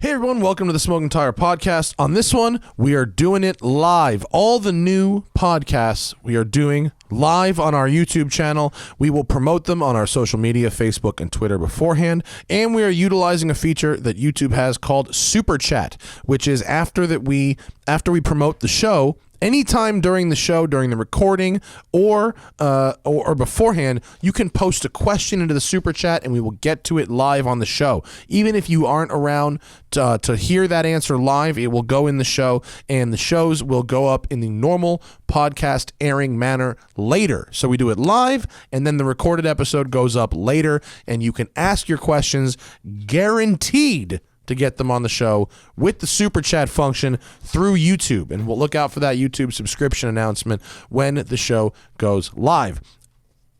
Hey everyone, welcome to the Smoking Tire Podcast. On this one, we are doing it live. All the new podcasts we are doing live on our YouTube channel. We will promote them on our social media, Facebook and Twitter beforehand, and we are utilizing a feature that YouTube has called Super Chat, which is after we promote the show. Anytime during the show, during the recording, or beforehand, you can post a question into the Super Chat and we will get to it live on the show. Even if you aren't around to hear that answer live, it will go in the show, and the shows will go up in the normal podcast airing manner later. So we do it live, and then the recorded episode goes up later, and you can ask your questions, guaranteed to get them on the show with the Super Chat function through YouTube. And we'll look out for that YouTube subscription announcement when the show goes live.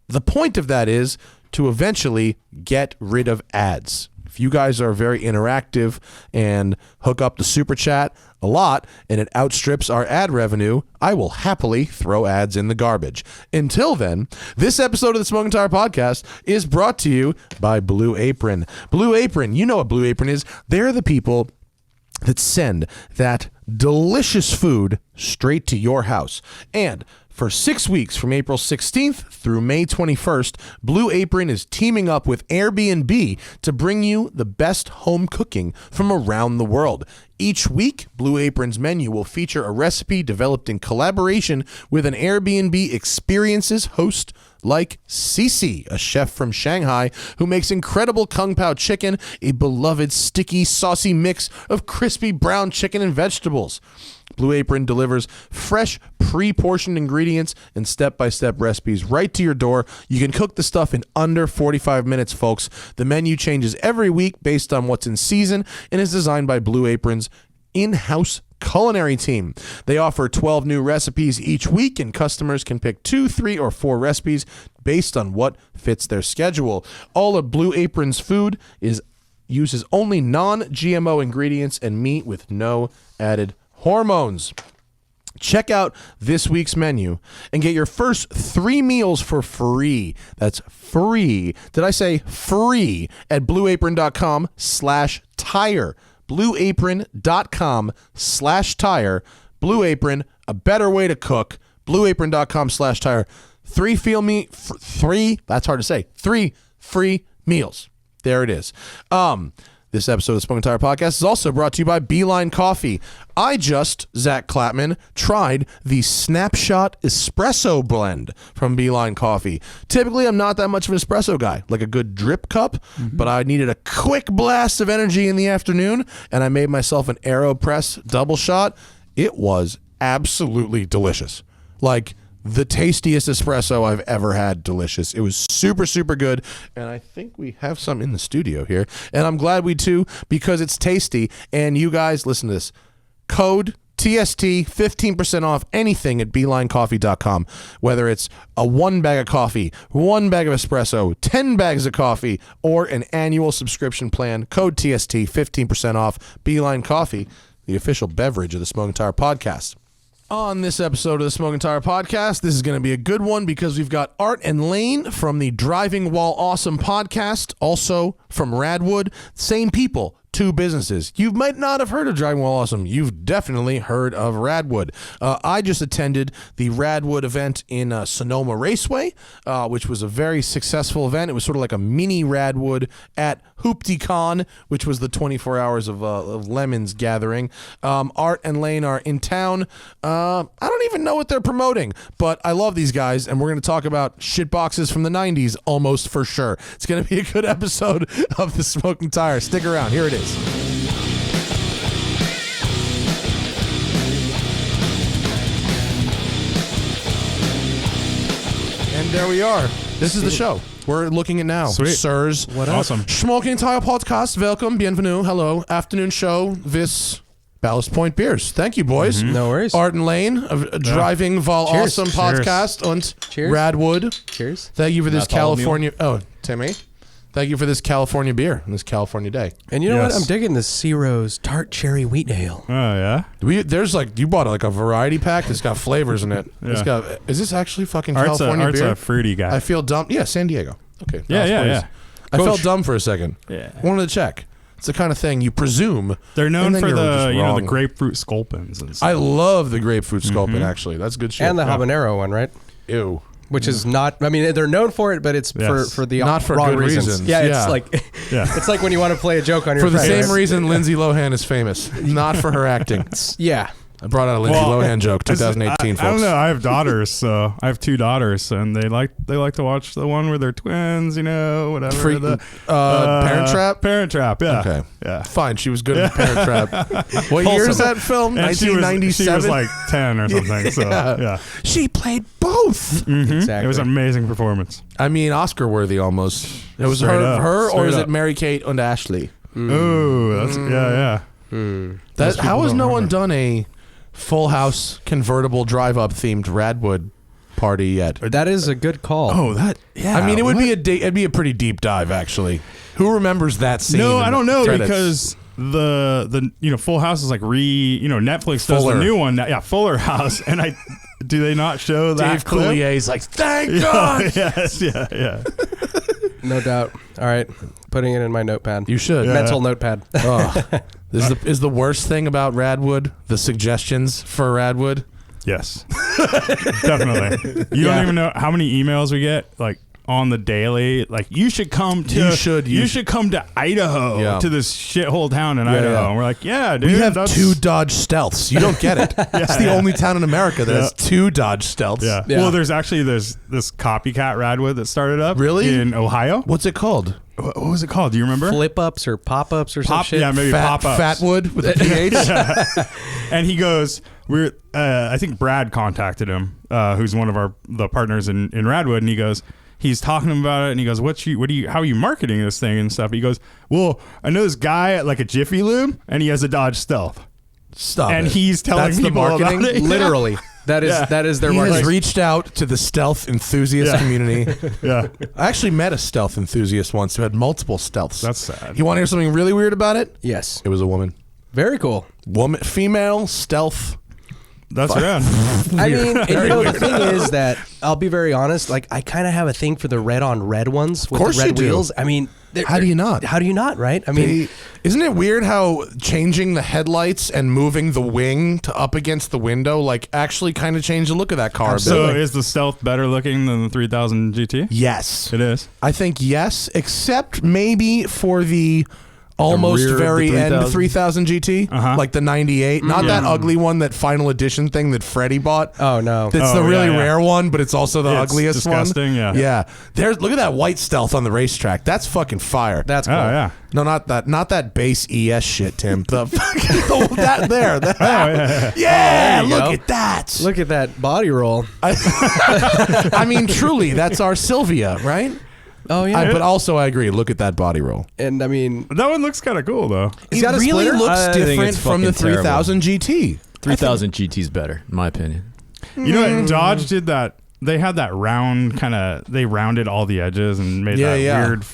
The point of that is to eventually get rid of ads. If you guys are very interactive and hook up the Super Chat a lot and it outstrips our ad revenue, I will happily throw ads in the garbage. Until then, this episode of the Smoking Tire Podcast is brought to you by Blue Apron. Blue Apron, you know what Blue Apron is. They're the people that send that delicious food straight to your house. And for 6 weeks, from April 16th through May 21st, Blue Apron is teaming up with Airbnb to bring you the best home cooking from around the world. Each week, Blue Apron's menu will feature a recipe developed in collaboration with an Airbnb Experiences host like Cici, a chef from Shanghai who makes incredible Kung Pao chicken, a beloved sticky, saucy mix of crispy brown chicken and vegetables. Blue Apron delivers fresh, pre-portioned ingredients and step-by-step recipes right to your door. You can cook the stuff in under 45 minutes, folks. The menu changes every week based on what's in season and is designed by Blue Apron's in-house culinary team. They offer 12 new recipes each week, and customers can pick 2, 3, or 4 recipes based on what fits their schedule. All of Blue Apron's food uses only non-GMO ingredients and meat with no added hormones. Check out this week's menu and get your first 3 meals for free. That's free. Did I say free? At blueapron.com/tire. blueapron.com/tire. Blue Apron, a better way to cook. blueapron.com/tire. 3 that's hard to say. 3 free meals. There it is. This episode of the Smoking Tire Podcast is also brought to you by Beeline Coffee. Zach Clapman, tried the Snapshot Espresso Blend from Beeline Coffee. Typically, I'm not that much of an espresso guy, like a good drip cup, but I needed a quick blast of energy in the afternoon, and I made myself an AeroPress double shot. It was absolutely delicious. Like, the tastiest espresso I've ever had. Delicious. It was super, super good. And I think we have some in the studio here. And I'm glad we do, because it's tasty. And you guys, listen to this. Code TST, 15% off anything at BeelineCoffee.com. Whether it's a 1 bag of coffee, 1 bag of espresso, 10 bags of coffee, or an annual subscription plan. Code TST, 15% off. Beeline Coffee, the official beverage of the Smoking Tire Podcast. On this episode of the Smoking Tire Podcast, this is going to be a good one because we've got Art and Lane from the Driving While Awesome podcast, also from Radwood. Same people, 2 businesses. You might not have heard of Driving While Awesome. You've definitely heard of Radwood. I just attended the Radwood event in Sonoma Raceway, which was a very successful event. It was sort of like a mini Radwood at HooptyCon, which was the 24 hours of Lemons gathering. Art and Lane are in town. I don't even know what they're promoting, but I love these guys, and we're going to talk about shitboxes from the 90s almost for sure. It's going to be a good episode of the Smoking Tire. Stick around. Here it is. And there we are. This is the show. We're looking at now. Sweet. Sirs. What awesome. Smoking Tire Podcast. Welcome. Bienvenue. Hello. Afternoon show. This Ballast Point Beers. Thank you, boys. No worries. Art and Lane, a Driving While Cheers. Awesome podcast. Und Cheers. Radwood. Cheers. Thank you for this That's all of you. California. Oh, Timmy. Thank you for this California beer on this California day. And you know Yes. what? I'm digging this Sea Rose Tart Cherry Wheat Ale. Oh, yeah? There's like, you bought like a variety pack that's got flavors in it. It's Yeah. got. Is this actually fucking Art's California beer? a fruity guy. I feel dumb. Yeah, San Diego. Okay. Yeah, Nice yeah, place. yeah. I Coach. felt dumb for a second. Yeah. Wanted to check. It's the kind of thing you presume. They're known and then for you're just the wrong. the grapefruit sculpins and stuff. I love the grapefruit sculpin. Actually, that's good shit. And the habanero one, right? Ew. Which is not. I mean, they're known for it, but it's for the Not for wrong good reasons. Yeah, Yeah. it's like Yeah. it's like when you want to play a joke on your For the friend, same right? reason Lindsay Lohan is famous, not for her acting. Yeah. I brought out a Lindsay Lohan joke, 2018, folks. I don't know. I have daughters, so I have 2 daughters, and they like to watch the one where they're twins, whatever. Parent Trap? Parent Trap, yeah. Okay. Yeah. Fine, she was good in Parent Trap. What year is that film? And 1997? She was like 10 or something, so yeah. She played both. Exactly. It was an amazing performance. I mean, Oscar-worthy almost. It was Straight up. her or Straight is it up. Mary-Kate and Ashley? Ooh, that's, yeah. How has don't no one remember. done a Full House convertible drive-up themed Radwood party yet? That is a good call. Oh, yeah. I mean, it'd be a pretty deep dive, actually. Who remembers that scene? No, in I don't the know credits? because the Full House is like Netflix does Fuller. the new one. Yeah, Fuller House, and do they not show that Dave clip? Coulier's like, thank God. Yes, yeah. No doubt. All right. Putting it in my notepad. You should. Mental notepad. Ugh. Is the worst thing about Radwood the suggestions for Radwood? Yes, definitely. You don't even know how many emails we get, like on the daily. Like you should come to you should come to Idaho to this shithole town in Idaho. yeah. And we're like, yeah, dude. We have 2 Dodge Stealths. You don't get it. It's the only town in America that has 2 Dodge Stealths. Yeah. Well, there's this copycat Radwood that started up. Really? In Ohio. What's it called? What was it called? Do you remember? Flip ups or pop ups or some shit. Yeah, maybe pop ups. Fatwood with a PH. And he goes, I think Brad contacted him, who's one of the partners in Radwood, and he goes, he's talking about it, and he goes, how are you marketing this thing and stuff? He goes, well, I know this guy at like a Jiffy Lube, and he has a Dodge Stealth. Stop And it. he's telling That's the people marketing? about it. Literally. That is their He has marketing. reached out to the stealth enthusiast community. Yeah. I actually met a stealth enthusiast once who had multiple stealths. That's sad. You want to hear something really weird about it? Yes. It was a woman. Very cool. Female stealth. That's rad. I mean, the thing is that I'll be very honest. Like, I kind of have a thing for the red on red ones with course the you red do. wheels. I mean, How do you not? How do you not? Right? I mean, Isn't it weird how changing the headlights and moving the wing to up against the window actually kind of changed the look of that car a So bit? is the Stealth better looking than the 3000 GT? Yes. It is. I think yes, except maybe for the almost rear of the very end 3000? 3000 GT, like the 98. Not that ugly one, that final edition thing that Freddie bought. oh no. It's the Oh, really yeah. rare one, but it's also the Yeah, it's ugliest disgusting, one. yeah. Yeah. Look at that white Stealth on the racetrack. That's fucking fire. That's cool. Oh, yeah. No, not that base ES shit, Tim. The fucking that there. That. Yeah, there you look go. at that. Look at that body roll. I mean, truly, that's our Sylvia, right? Oh yeah. But also, I agree. Look at that body roll. And I mean, That one looks kind of cool, though. It's It got a really splitter? looks I think different it's from the fucking terrible. 3000 GT. 3000 GT's better, in my opinion. You know what? Dodge did that. They had that round they rounded all the edges and made that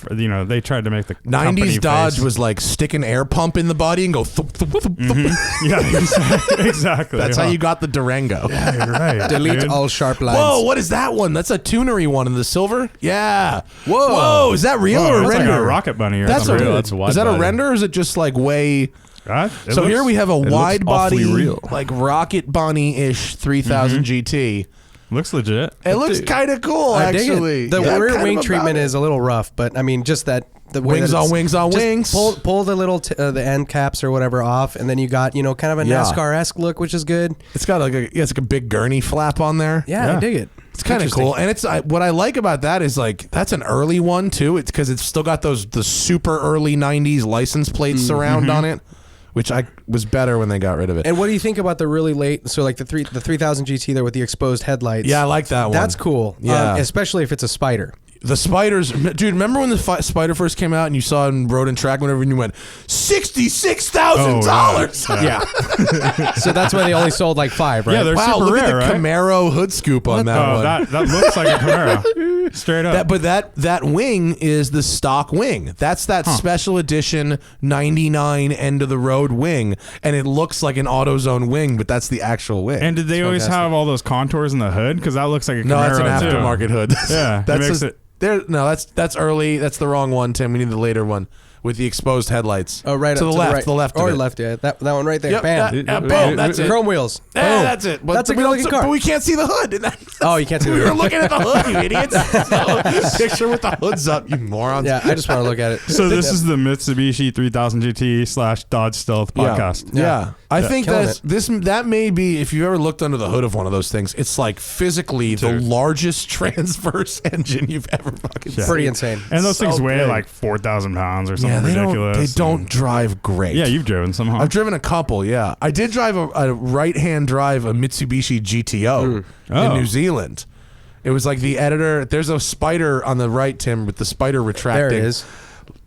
weird, they tried to make the 90s company Dodge face. was like stick an air pump in the body and go thump, thump, thump, thump. Yeah, exactly. That's how you got the Durango. Yeah, you're right. delete dude. all sharp lines. Whoa, what is that one? That's a tunery one in the silver? Yeah. Whoa. Is that real Whoa, or that's like render? a rocket bunny or That's something. real. That's a wide Is that a body. render or is it just like way... Right? So here we have a looks wide body, awfully real. like Rocket Bunny-ish 3000 GT. Looks legit. It looks kind of cool, I dig actually. it. The Yeah, rear kind wing of treatment about it. is a little rough, but I mean, just that the way Wings that on it's- wings on just wings. Pull the little the end caps or whatever off, and then you got kind of a Yeah. NASCAR-esque look, which is good. It's got it's like a big gurney flap on there. Yeah, I dig it. It's kind of cool, and what I like about that is that's an early one too. It's because it's still got the super early '90s license plate surround on it, which was better when they got rid of it. And what do you think about the really late? So like the 3000 GT there with the exposed headlights. Yeah, I like that one. That's cool. Yeah. Especially if it's a Spider. The Spiders, dude. Remember when the Spider first came out and you saw it in Road and Track, whatever, and you went $66,000. Yeah. So that's why they only sold like 5, right? Yeah, they're Wow, super look rare, at the right? Camaro hood scoop on that Oh, one. that looks like a Camaro. Straight up. But that wing is the stock wing. That's that special edition 99 end of the road wing, and it looks like an AutoZone wing, but that's the actual wing. And did they always have all those contours in the hood? Because that looks like a Camaro no, that's an too. aftermarket hood. Yeah, that's it makes it. No, that's early. That's the wrong one, Tim. We need the later one. with the exposed headlights. Oh, right to up the left, right. the left, or of it. left. Yeah, that one right there. Yep, Bam. boom, that's it. Chrome wheels. Yeah, Boom. that's it. But That's a we good don't- looking car. But we can't see the hood. Oh, you can't see We the were hood. looking at the hood, you idiots. So, picture with the hoods up, you morons. Yeah, I just want to look at it. So this is the Mitsubishi 3000 GT / Dodge Stealth podcast. Yeah. I think Killing that may be, if you ever looked under the hood of one of those things, it's like physically the largest transverse engine you've ever fucking seen. Pretty insane. And those So things weigh big. like 4,000 pounds or something Yeah, they ridiculous. don't drive great. Yeah, you've driven some, huh? I've driven a couple, yeah. I did drive a right-hand drive, a Mitsubishi GTO Oh. in New Zealand. It was like the editor. There's a spider on the right, Tim, with the spider retracting. There it is.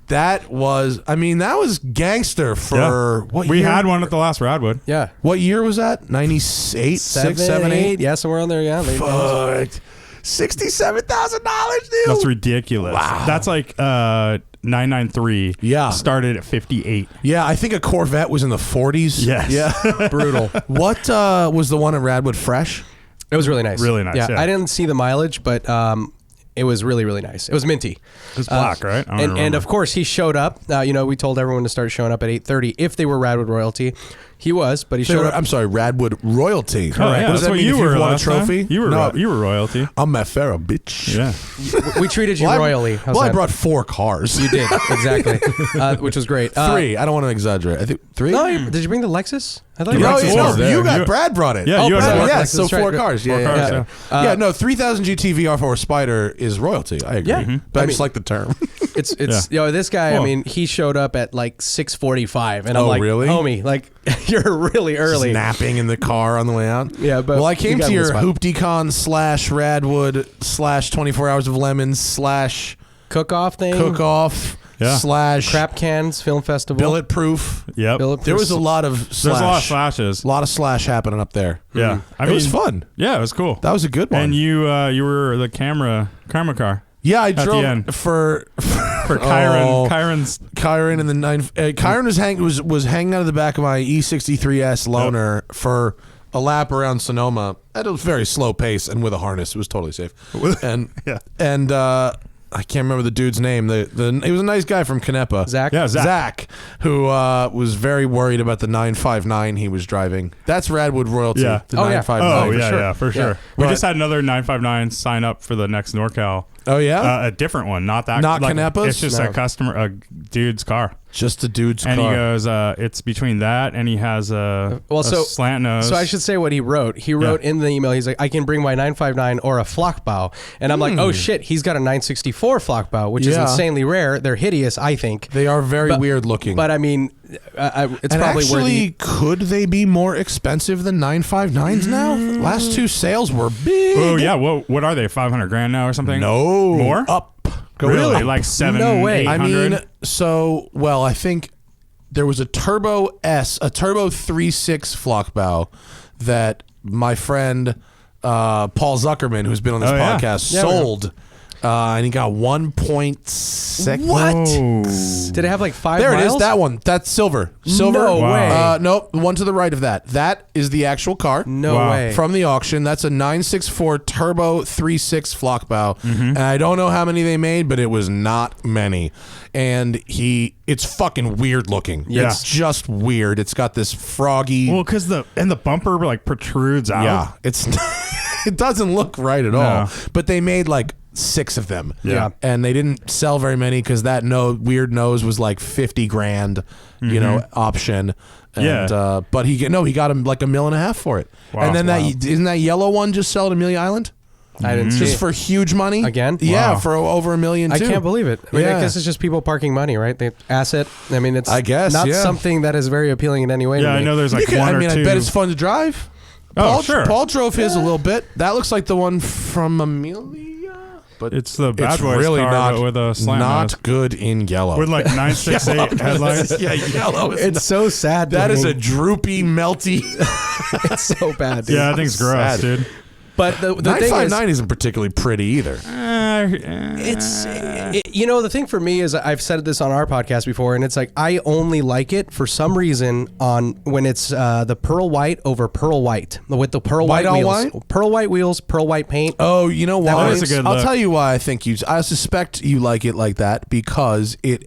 That was gangster for what We year? had one at the last Radwood. Yeah. What year was that? 98, 6, 7, 8? Yeah, somewhere on there. Yeah. Fuck. $67,000, dude. That's ridiculous. Wow. That's like 993. Yeah. Started at 58. Yeah, I think a Corvette was in the 40s. Yes. Yeah. Brutal. What was the one at Radwood Fresh? It was really nice. Really nice, yeah. I didn't see the mileage, but it was really, really nice. It was minty. It's black, right? I don't And remember. of course, he showed up. We told everyone to start showing up at 8:30 if they were Radwood royalty. He was, but he They showed were- up. I'm sorry, Radwood royalty. Oh, yeah, What does that's that what mean you if were you've won a last time. trophy? You were No, you were royalty. I'm a Farrah, bitch. Yeah. We treated you Well, royally. How's I that? brought 4 cars. You did exactly, which was great. 3. I don't want to exaggerate. I think 3. No, did you bring the Lexus? I thought The you No, brought Lexus the no, was there. you got You- Brad brought it. Yeah, you had Brad, four. Yeah, Lexus, so that's right. 4 cars. Four Yeah, cars, yeah. yeah. No, 3000 GT VR4 Spider is royalty. I agree. Yeah. But I, I just mean- like the term. It's Yeah. this guy. Well- I mean, he showed up at like 6:45, and I'm Oh, like, really? homie, like you're really early. Napping in the car on the way out. Yeah, but well, I we came got to him your the spot. Hoopdecon / Radwood / 24 Hours of Lemons / Cook-off thing, cook-off Yeah. / crap cans, film festival, bulletproof. Yep. Bulletproof. There was a lot of There's a lot of slash. slashes. A lot of slash happening up there. Yeah. It was fun. Yeah, it was cool. That was a good one. And you were the camera car yeah, I the drove end. for for Kyron. Oh. Kyron's Kyron and the 9. Kyron was hanging out of the back of my E63S loaner for a lap around Sonoma at a very slow pace and with a harness. It was totally safe. And Yeah. and I can't remember the dude's name. He was a nice guy from Canepa. Zach. Yeah, Zach. who was very worried about the 959 he was driving. That's Radwood royalty. Yeah. The Oh, yeah. 959. Oh, for yeah, sure. yeah, for sure. We But- just had another 959 sign up for the next NorCal. Oh yeah. A different one, not that. Not like, Canepa's? It's just No. a dude's car. Just a dude's And car. he goes, it's between that and he has a slant nose. So I should say what he wrote. He wrote in the email, he's like, I can bring my 959 or a flock bow. And I'm like, oh shit, he's got a 964 flock bow, which is Yeah. insanely rare. They're hideous, I think. They are very But- weird looking. But I mean, it's and probably actually, could they be more expensive than 959s now? Last 2 sales were big. Oh yeah, what are they? 500 grand now or something? No. More? Up. Go Really? up. Like 7? No way. I 800? mean, I think there was a Turbo 3.6 flock bow that my friend Paul Zuckerman, who's been on this Oh, yeah. podcast, Yeah, sold. And he got 1.6. Whoa. Did it have like 5 There miles? it is. That one. That's silver. Silver. No way. Nope. The one to the right of that. That is the actual car. No Wow. way. From the auction. That's a 964 Turbo 3.6 flock bow. And I don't know how many they made, but it was not many. And it's fucking weird looking. Yeah. It's just weird. It's got this froggy. Well, because the bumper like protrudes out. yeah. It's it doesn't look right at all. But they made like 6 of them. Yeah. And they didn't sell very many because that weird nose was like 50 grand, option. And, Yeah. but he got him like $1.5 million for it. Wow. And then isn't that yellow one just sell at Amelia Island? I didn't see Just it. for huge money? Again? Yeah, Wow. for over $1 million I too. can't believe it. I mean, Yeah. I guess it's just people parking money, right? The asset. I mean, it's I guess, not yeah. something that is very appealing in any way. Yeah, to I me. know there's like You one could- or two. I bet it's fun to drive. Oh, sure. Paul drove his a little bit. That looks like the one from Amelia. But It's the Bad it's Boys really car not, but with a slant not nose. good in yellow. With like 968 headlights. Yeah, yellow is It's so sad. That is a looking. droopy, melty. It's so bad. Dude. Yeah, I think it's gross, Sad. dude. But the thing is, 959 isn't particularly pretty either. I The thing for me is I've said this on our podcast before, and it's like I only like it for some reason on when it's the pearl white over pearl white with the pearl white on wheels, white? pearl white wheels, pearl white paint. Oh, you know why? That's a good I'll look. tell you why I think I suspect you like it like that because it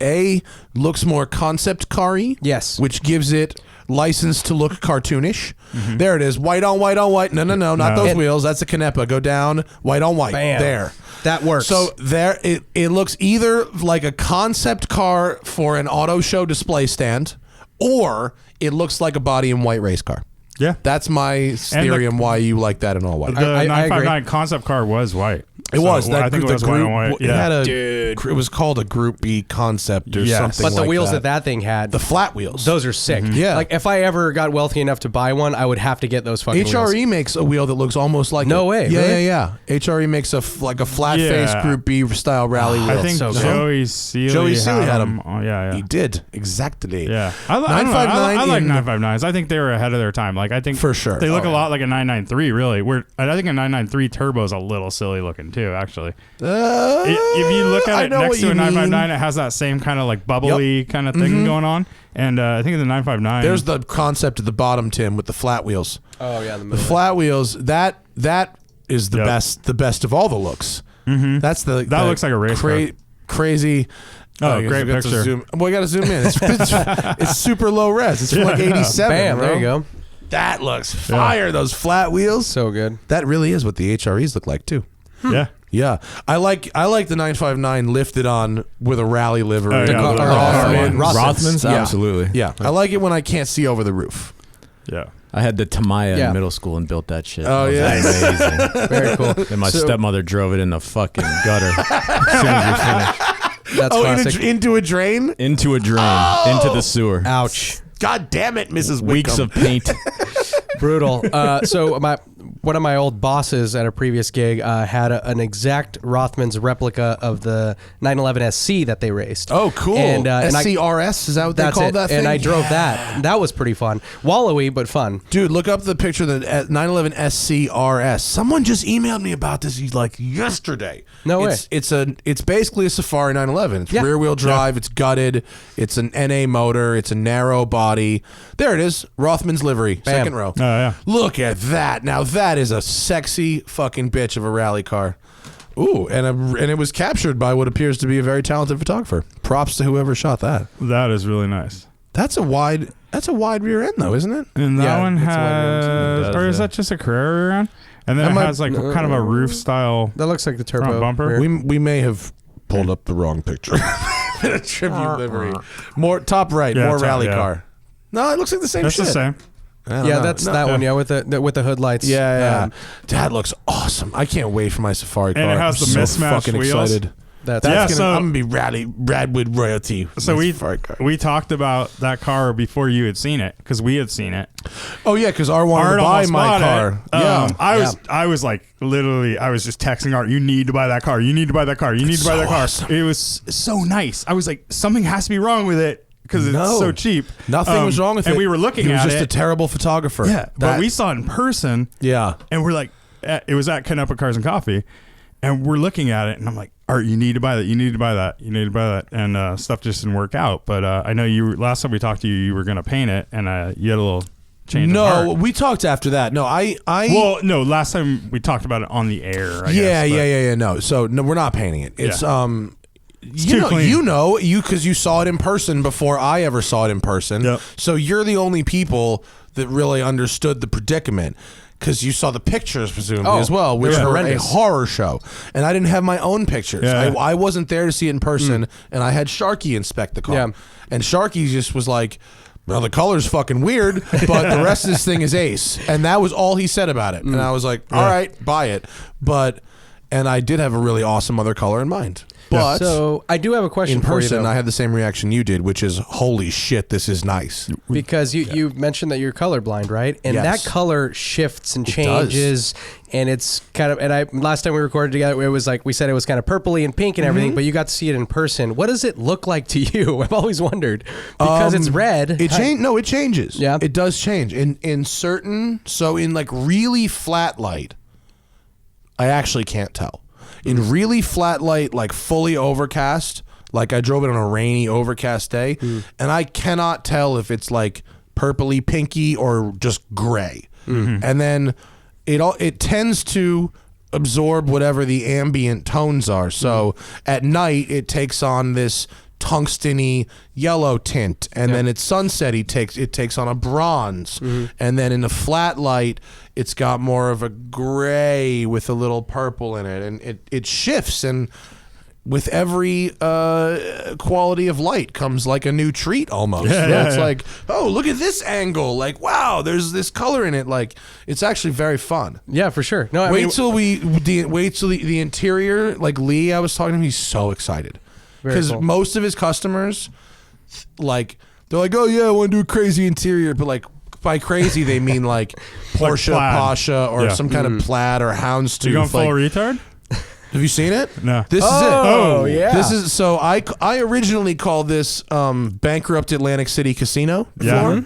looks more concept car-y. Yes. Which gives it license to look cartoonish. There it is. White on white on white. No, not those wheels. That's a Canepa. Go down. White on white. Bam. There. That works. So there it looks either like a concept car for an auto show display stand or it looks like a body in white race car. Yeah. That's my theory on why you like that in all white. The I 959 concept car was white. It was. I think it was white on white. It Yeah. had it was called a Group B concept or Yes. something but the like wheels that. that thing had, The flat wheels. those are sick. Yeah. Like if I ever got wealthy enough to buy one, I would have to get those fucking wheels. HRE makes a wheel that looks almost like No it. way, Yeah, really? yeah. HRE makes a flat face Yeah. Group B style rally wheel. I think so good. Joey Seeley had them. Oh, yeah. He did exactly. Yeah, I like 959s. I think they were ahead of their time. Like I think For sure. they look Oh, a yeah. lot like a 993. Really, I think a 993 turbo is a little silly looking too. Actually, if you look I at it know next what to a you 959, mean. it has that same kind of like bubbly kind of thing going on. And I think the 959. There's the concept at the bottom, Tim, with the flat wheels. Oh yeah, in the The middle. flat wheels. That is the Yep. best. The best of all the looks. That's the That looks like a race car. Crazy. Oh, I guess great we got to picture. zoom- Well, we got to zoom in. It's super low res. It's from like 87. Bam, bro. there you go. That looks fire. Those flat wheels. So good. That really is what the HREs look like too. yeah. Yeah, I like the 959 lifted on with a rally livery. Oh, yeah, With the a Rothman. Rothmans, Yeah. absolutely. Yeah, I like it when I can't see over the roof. Yeah. I had the Tamiya Yeah. in middle school and built that shit. Oh, That was amazing. Very cool. Then my So- stepmother drove it in the fucking gutter as soon as we finished. That's classic. Into a drain. Into a drain, into the sewer. Ouch. God damn it, Mrs. Weeks Wickham. of paint. Brutal. So one of my old bosses at a previous gig had an exact Rothman's replica of the 911 SC that they raced. Oh, cool. And I- SCRS, is that what they That's called it. that thing? And I drove that. That was pretty fun. Wallowy, but fun. Dude, look up the picture of the 911 SCRS. Someone just emailed me about this like yesterday. No way. It's basically a Safari 911. It's Yeah. rear wheel drive. It's gutted. It's an NA motor. It's a narrow body. There it is. Rothman's livery, Bam. second row. Oh yeah. Look at that. Now that is a sexy fucking bitch of a rally car. Ooh, and it was captured by what appears to be a very talented photographer. Props to whoever shot that. That is really nice. That's a wide rear end though, isn't it? And that Yeah, one it's a wide rim, has, isn't it? or is Yeah. that just a Carrera rear end? And then That it might- has like kind of a roof style. That looks like the turbo Front bumper? rear. We may have pulled up the wrong picture. A tribute livery. More top right, Yeah, more top, rally yeah. car. No, it looks like the same That's shit. the same. I don't Yeah, know. that's No. that one. Yeah, with the hood lights. Yeah. Um, That looks awesome. I can't wait for my Safari car. And it has the I'm so mismatched fucking wheels. excited. that's That's Yeah, gonna, so- I'm gonna be Radwood royalty. with So my we Safari car. we talked about that car before you had seen it because we had seen it. Oh yeah, because Art wanted Art to buy almost my bought car. it. Yeah. I was like literally I was just texting Art. You need to buy that car. You need to buy that car. You need to buy so that car. awesome. It was so nice. I was like something has to be wrong with it because it's No. so cheap. Nothing was wrong with it. And we were looking He was at just it. a terrible photographer. Yeah, but we saw it in person. Yeah. And we're like, it was at Canepa Cars and Coffee, and we're looking at it, and I'm like, Art, you need to buy that. You need to buy that. You need to buy that. And stuff just didn't work out. But I know last time we talked to you, you were going to paint it, and you had a little change. No, of heart. we talked after that. No, I Well, no, last time we talked about it on the air. I yeah, guess, but- yeah. No, so no, we're not painting it. It's Yeah. you too clean. know, because you saw it in person before I ever saw it in person. Yep. So you're the only people that really understood the predicament. Because you saw the pictures, presumably, Oh, as well, which they were were a horrendous. horror show. And I didn't have my own pictures. Yeah. I wasn't there to see it in person, and I had Sharky inspect the car. Yeah. And Sharky just was like, well, the color's fucking weird, but the rest of this thing is ace. And that was all he said about it. And I was like, all right, buy it. And I did have a really awesome other color in mind. But So I do have a question in for you, person, though, I had the same reaction you did, which is, holy shit, this is nice. because you mentioned that you're colorblind, right? And Yes. that color shifts and does. changes, and it's kind of. And last time we recorded together, it was like we said it was kind of purpley and pink and everything, but you got to see it in person. What does it look like to you? I've always wondered because it's red. It changes. Yeah. It does change. In certain, so in like really flat light, I actually can't tell. in really flat light, like fully overcast. Like I drove it on a rainy, overcast day, and I cannot tell if it's like purpley, pinky, or just gray. And then it tends to absorb whatever the ambient tones are. So at night it takes on this tungsten-y yellow tint, and then at sunset it takes on a bronze, and then in the flat light it's got more of a gray with a little purple in it, and it shifts, and with every quality of light comes like a new treat almost. It's like, oh, look at this angle. Like, wow, there's this color in it. Like, it's actually very fun. Yeah, for sure. No, wait till the interior. Like Lee, I was talking to him. He's so excited because cool. most of his customers, like, they're like, oh yeah, I want to do a crazy interior, but like. By crazy, they mean like Porsche, Pasha, or some kind of plaid or houndstooth. You going full retard? Have you seen it? No. This is it. Oh, yeah. This is so I originally called this bankrupt Atlantic City Casino before,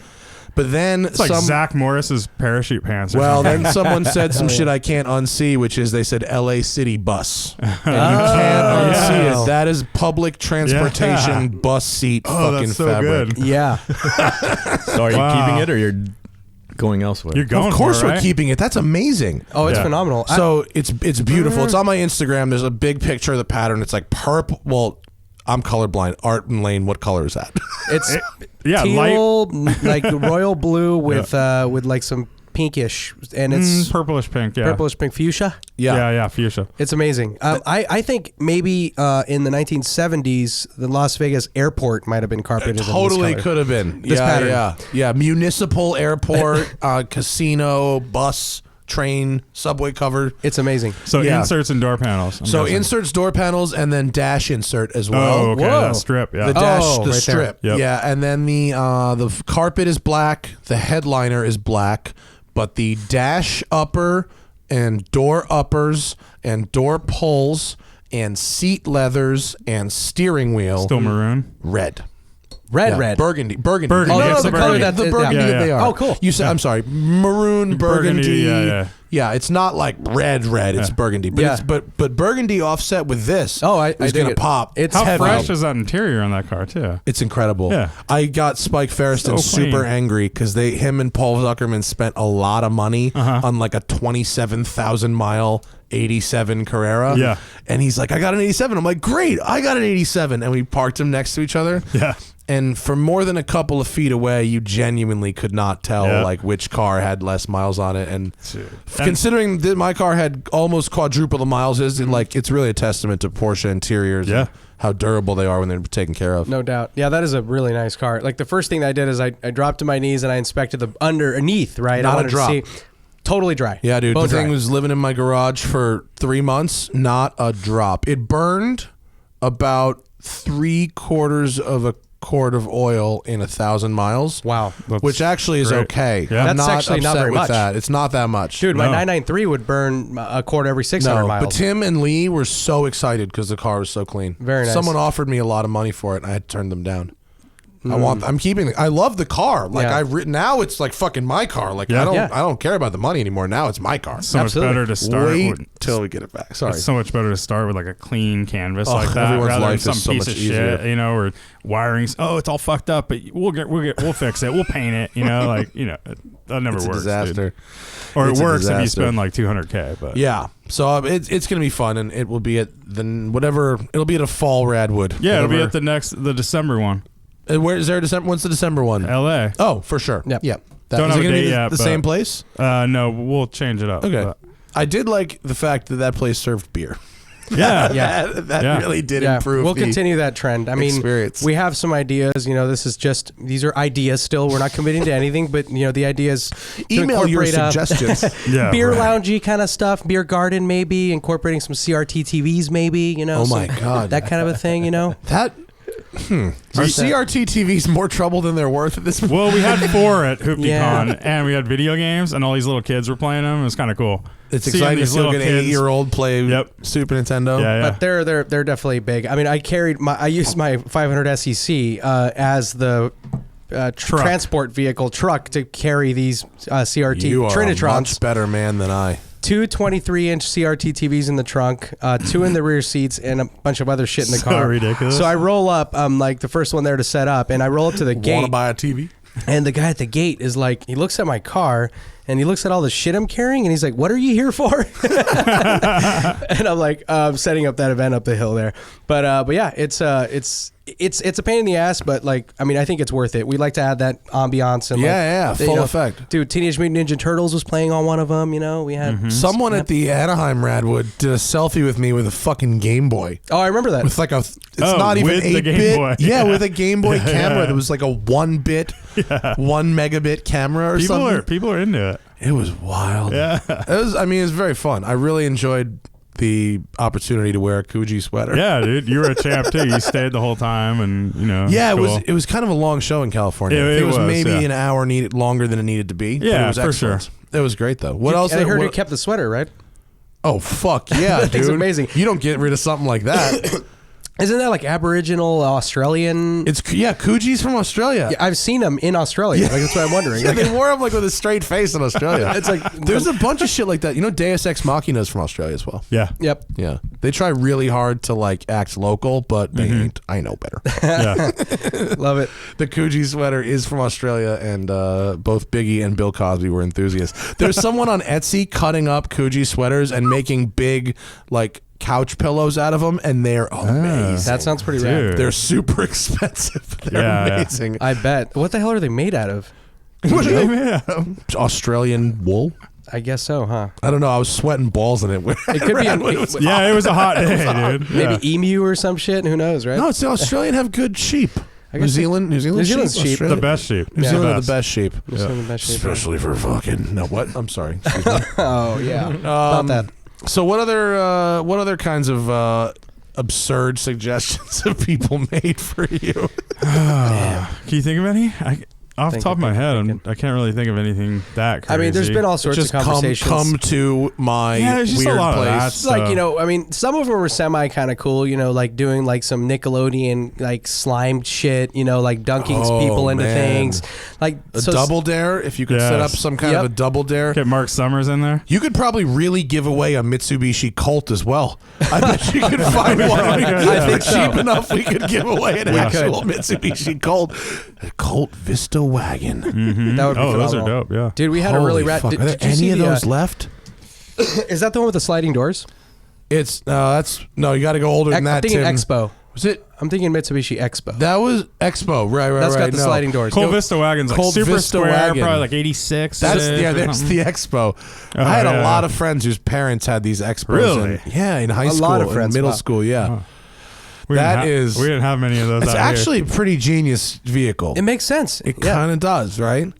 but then It's like Zach Morris's parachute pants. well, then someone said some shit I can't unsee, which is they said LA City Bus. And you can't unsee it. That is public transportation bus seat fucking that's so fabric. good. Yeah. So are you keeping it or you're going elsewhere? You're going Of course for it, we're right? keeping it. That's amazing. Oh, it's Yeah. phenomenal. So it's beautiful. It's on my Instagram. There's a big picture of the pattern. It's like purple. Well, I'm colorblind. Art and Lane, what color is that? It's light. teal, like royal blue with like some pinkish, and it's Purplish pink, yeah. purplish pink fuchsia. Yeah, fuchsia. It's amazing. I think maybe in the 1970s, the Las Vegas airport might have been carpeted. Totally in this color. could have been. This pattern. Yeah. Municipal airport, casino, bus, train, subway cover. It's amazing. So Yeah. inserts and door panels. I'm So guessing. inserts, door panels, and then dash insert as well. Oh, okay. Whoa. That strip, yeah. The dash, Oh, the right there. strip. Yep. Yeah, and then the carpet is black. The headliner is black, but the dash upper and door uppers and door pulls and seat leathers and steering wheel Still maroon. red. Red. Burgundy. Burgundy. Oh, no, It's the the color burgundy. that The burgundy yeah, that they yeah. are. Oh, cool. You said, I'm sorry, maroon, burgundy. Yeah. It's not like red. It's burgundy, but Yeah. it's but burgundy offset with this. Oh, I is dig gonna it. pop. It's How heavy. fresh is that interior on that car, too? It's incredible. Yeah. I got Spike Ferriston So super clean. angry because him and Paul Zuckerman spent a lot of money on like a 27,000 mile 87 Carrera. Yeah. And he's like, I got an 87. I'm like, great, I got an 87. And we parked them next to each other. Yeah. And from more than a couple of feet away, you genuinely could not tell like which car had less miles on it. And considering that my car had almost quadruple the miles, it's really a testament to Porsche interiors. Yeah. And how durable they are when they're taken care of. No doubt. Yeah, that is a really nice car. Like the first thing that I did is I dropped to my knees and I inspected the underneath, right? Not I a wanted drop. to see totally dry. Yeah, dude. Bone The thing dry. was living in my garage for 3 months, not a drop. It burned about 3/4 of a quart of oil in 1,000 miles. Wow. Which actually is great. okay. Yeah. I'm That's not actually not upset very with much. that. It's not that much. Dude, my No. 993 would burn a quart every 600 no, miles. but Tim and Lee were so excited because the car was so clean. Very nice. Someone offered me a lot of money for it, and I had to turn them down. I'm keeping it. I love the car. Like Yeah. now it's like fucking my car. Like Yeah. Yeah. I don't care about the money anymore. Now it's my car. So Absolutely. much better to start Wait with. till we get it back. Sorry. It's so much better to start with like a clean canvas Oh, like that everyone's rather than life is some so piece much of easier. shit, or wiring's it's all fucked up, but we'll fix it. We'll paint it, that never It's a works. disaster. Dude. Or It's it a works if you disaster. spend like $200K, but Yeah. So it's gonna be fun, and it will be at it'll be at a fall Radwood. yeah, it'll be Whatever. at the December one. Where is there a December? When's the December one? LA. Oh, for sure. Yep. Yeah. Don't is have it a gonna be date the, yet, the but- same place? No, we'll change it up. Okay. but- I did like the fact that place served beer. Yeah. Yeah. that Yeah. really did Yeah, improve. we'll the continue that trend. I mean, experience. we have some ideas. These are ideas still. We're not committing to anything, but the ideas to Email your incorporate, suggestions. Yeah, beer right. loungy kind of stuff, beer garden maybe, incorporating some CRT TVs maybe. Oh my God. that kind of a thing. That. Are CRT TVs more trouble than they're worth at this point? Well, we had 4 at HooptyCon, Yeah. and we had video games, and all these little kids were playing them. It was kind of cool. It's Seeing exciting to these still little get an kids- 8-year-old play Yep. Super Nintendo. Yeah, yeah. But they're definitely big. I mean, I used my 500 SEC as the transport vehicle truck to carry these CRT You are a Trinitrons. much better man than I. two 23-inch CRT TVs in the trunk, 2 in the rear seats, and a bunch of other shit in the So car. ridiculous. So I roll up, like the first one there to set up, and I roll up to the Want to gate, buy a TV? and the guy at the gate is like, he looks at my car, and he looks at all the shit I'm carrying, and he's like, "What are you here for?" And I'm like, setting up that event up the hill there. But yeah, it's a pain in the ass, but like, I mean, I think it's worth it. We like to add that ambiance and Full effect. Dude, Teenage Mutant Ninja Turtles was playing on one of them. You know, we had Someone at the Anaheim Radwood did a selfie with me with a fucking Game Boy. Oh, I remember that. With like it's not even with the 8-bit. Game Boy. Yeah, with a Game Boy camera. That was like a 1-bit, 1 megabit camera or something. People are into it. It was wild. Yeah. It was very fun. I really enjoyed the opportunity to wear a Coogee sweater. Yeah, dude, you were a champ too. You stayed the whole time, and Yeah, cool. it was kind of a long show in California. It was was, maybe yeah. an hour longer than it needed to be. But Yeah, it was for excellent. sure. It was great though. What else? And I heard what- you kept the sweater, right? Oh fuck yeah, That thing's dude! amazing. You don't get rid of something like that. Isn't that like Aboriginal Australian? Coogee's from Australia. Yeah, I've seen them in Australia. Like, that's what I'm wondering. Yeah, Like, they wore them like with a straight face in Australia. it's like There's a bunch of shit like that. You know, Deus Ex Machina's from Australia as well. Yeah. Yep. Yeah, they try really hard to like act local, but they ain't. I know better. Yeah. Love it. The Coogee sweater is from Australia, and both Biggie and Bill Cosby were enthusiasts. There's someone on Etsy cutting up Coogee sweaters and making big like couch pillows out of them, and they're amazing. That sounds pretty rad. Dude. They're super expensive. They're Yeah, yeah. amazing. I bet. What the hell are they made out of? What are they made out of? Australian wool? I guess so, huh? I don't know. I was sweating balls in it. It could be Yeah, it was a hot day, dude. maybe Yeah. emu or some shit. Who knows, right? No, it's the Australian have good sheep. I New guess Zealand Zealand's sheep. Australia- The best sheep. New Yeah. Zealand are the best sheep. Just in the best shape. Especially for fucking no what? I'm sorry. Excuse me. Oh yeah. About that. So what other kinds of absurd suggestions have people made for you? Can you think of any? Off the top of my head, thinking. I can't really think of anything that crazy. I mean, there's been all sorts Just of conversations. come to my Yeah, there's just a weird lot of place. that. It's like, you know, I mean, some of them were semi kind of cool, you know, like doing like some Nickelodeon like slime shit, you know, like dunking Oh, people into man. things. Like A double dare, if you could set up Yes. some kind of Yep. a double dare. Get Mark Summers in there. You could probably really give away a Mitsubishi Colt as well. I bet you could find one. I think so. cheap enough we could give away an We actual Mitsubishi Colt. A Colt Vista wagon. That would be Oh, those are phenomenal. dope. Yeah. Dude, we had a really Holy rad. fuck. Did Are you there see any of the, those left? Is that the one with the sliding doors? It's you got to go older than I'm that. thinking Tim. Expo. Was it? I'm thinking Mitsubishi Expo. That was Expo. Right. That's right. got the no. sliding doors. Colt Go- Vista wagon's like Colt super Vista square, wagon. probably like 86. That's or there's something. the Expo. Oh, I had a yeah. lot of friends whose parents had these Expos. Really? In high A school, lot of friends, in middle wow. school. Yeah. Oh. We didn't That ha- is- we didn't have many of those. It's out here. actually a pretty genius vehicle. It makes sense. It Yeah, kind of does, right?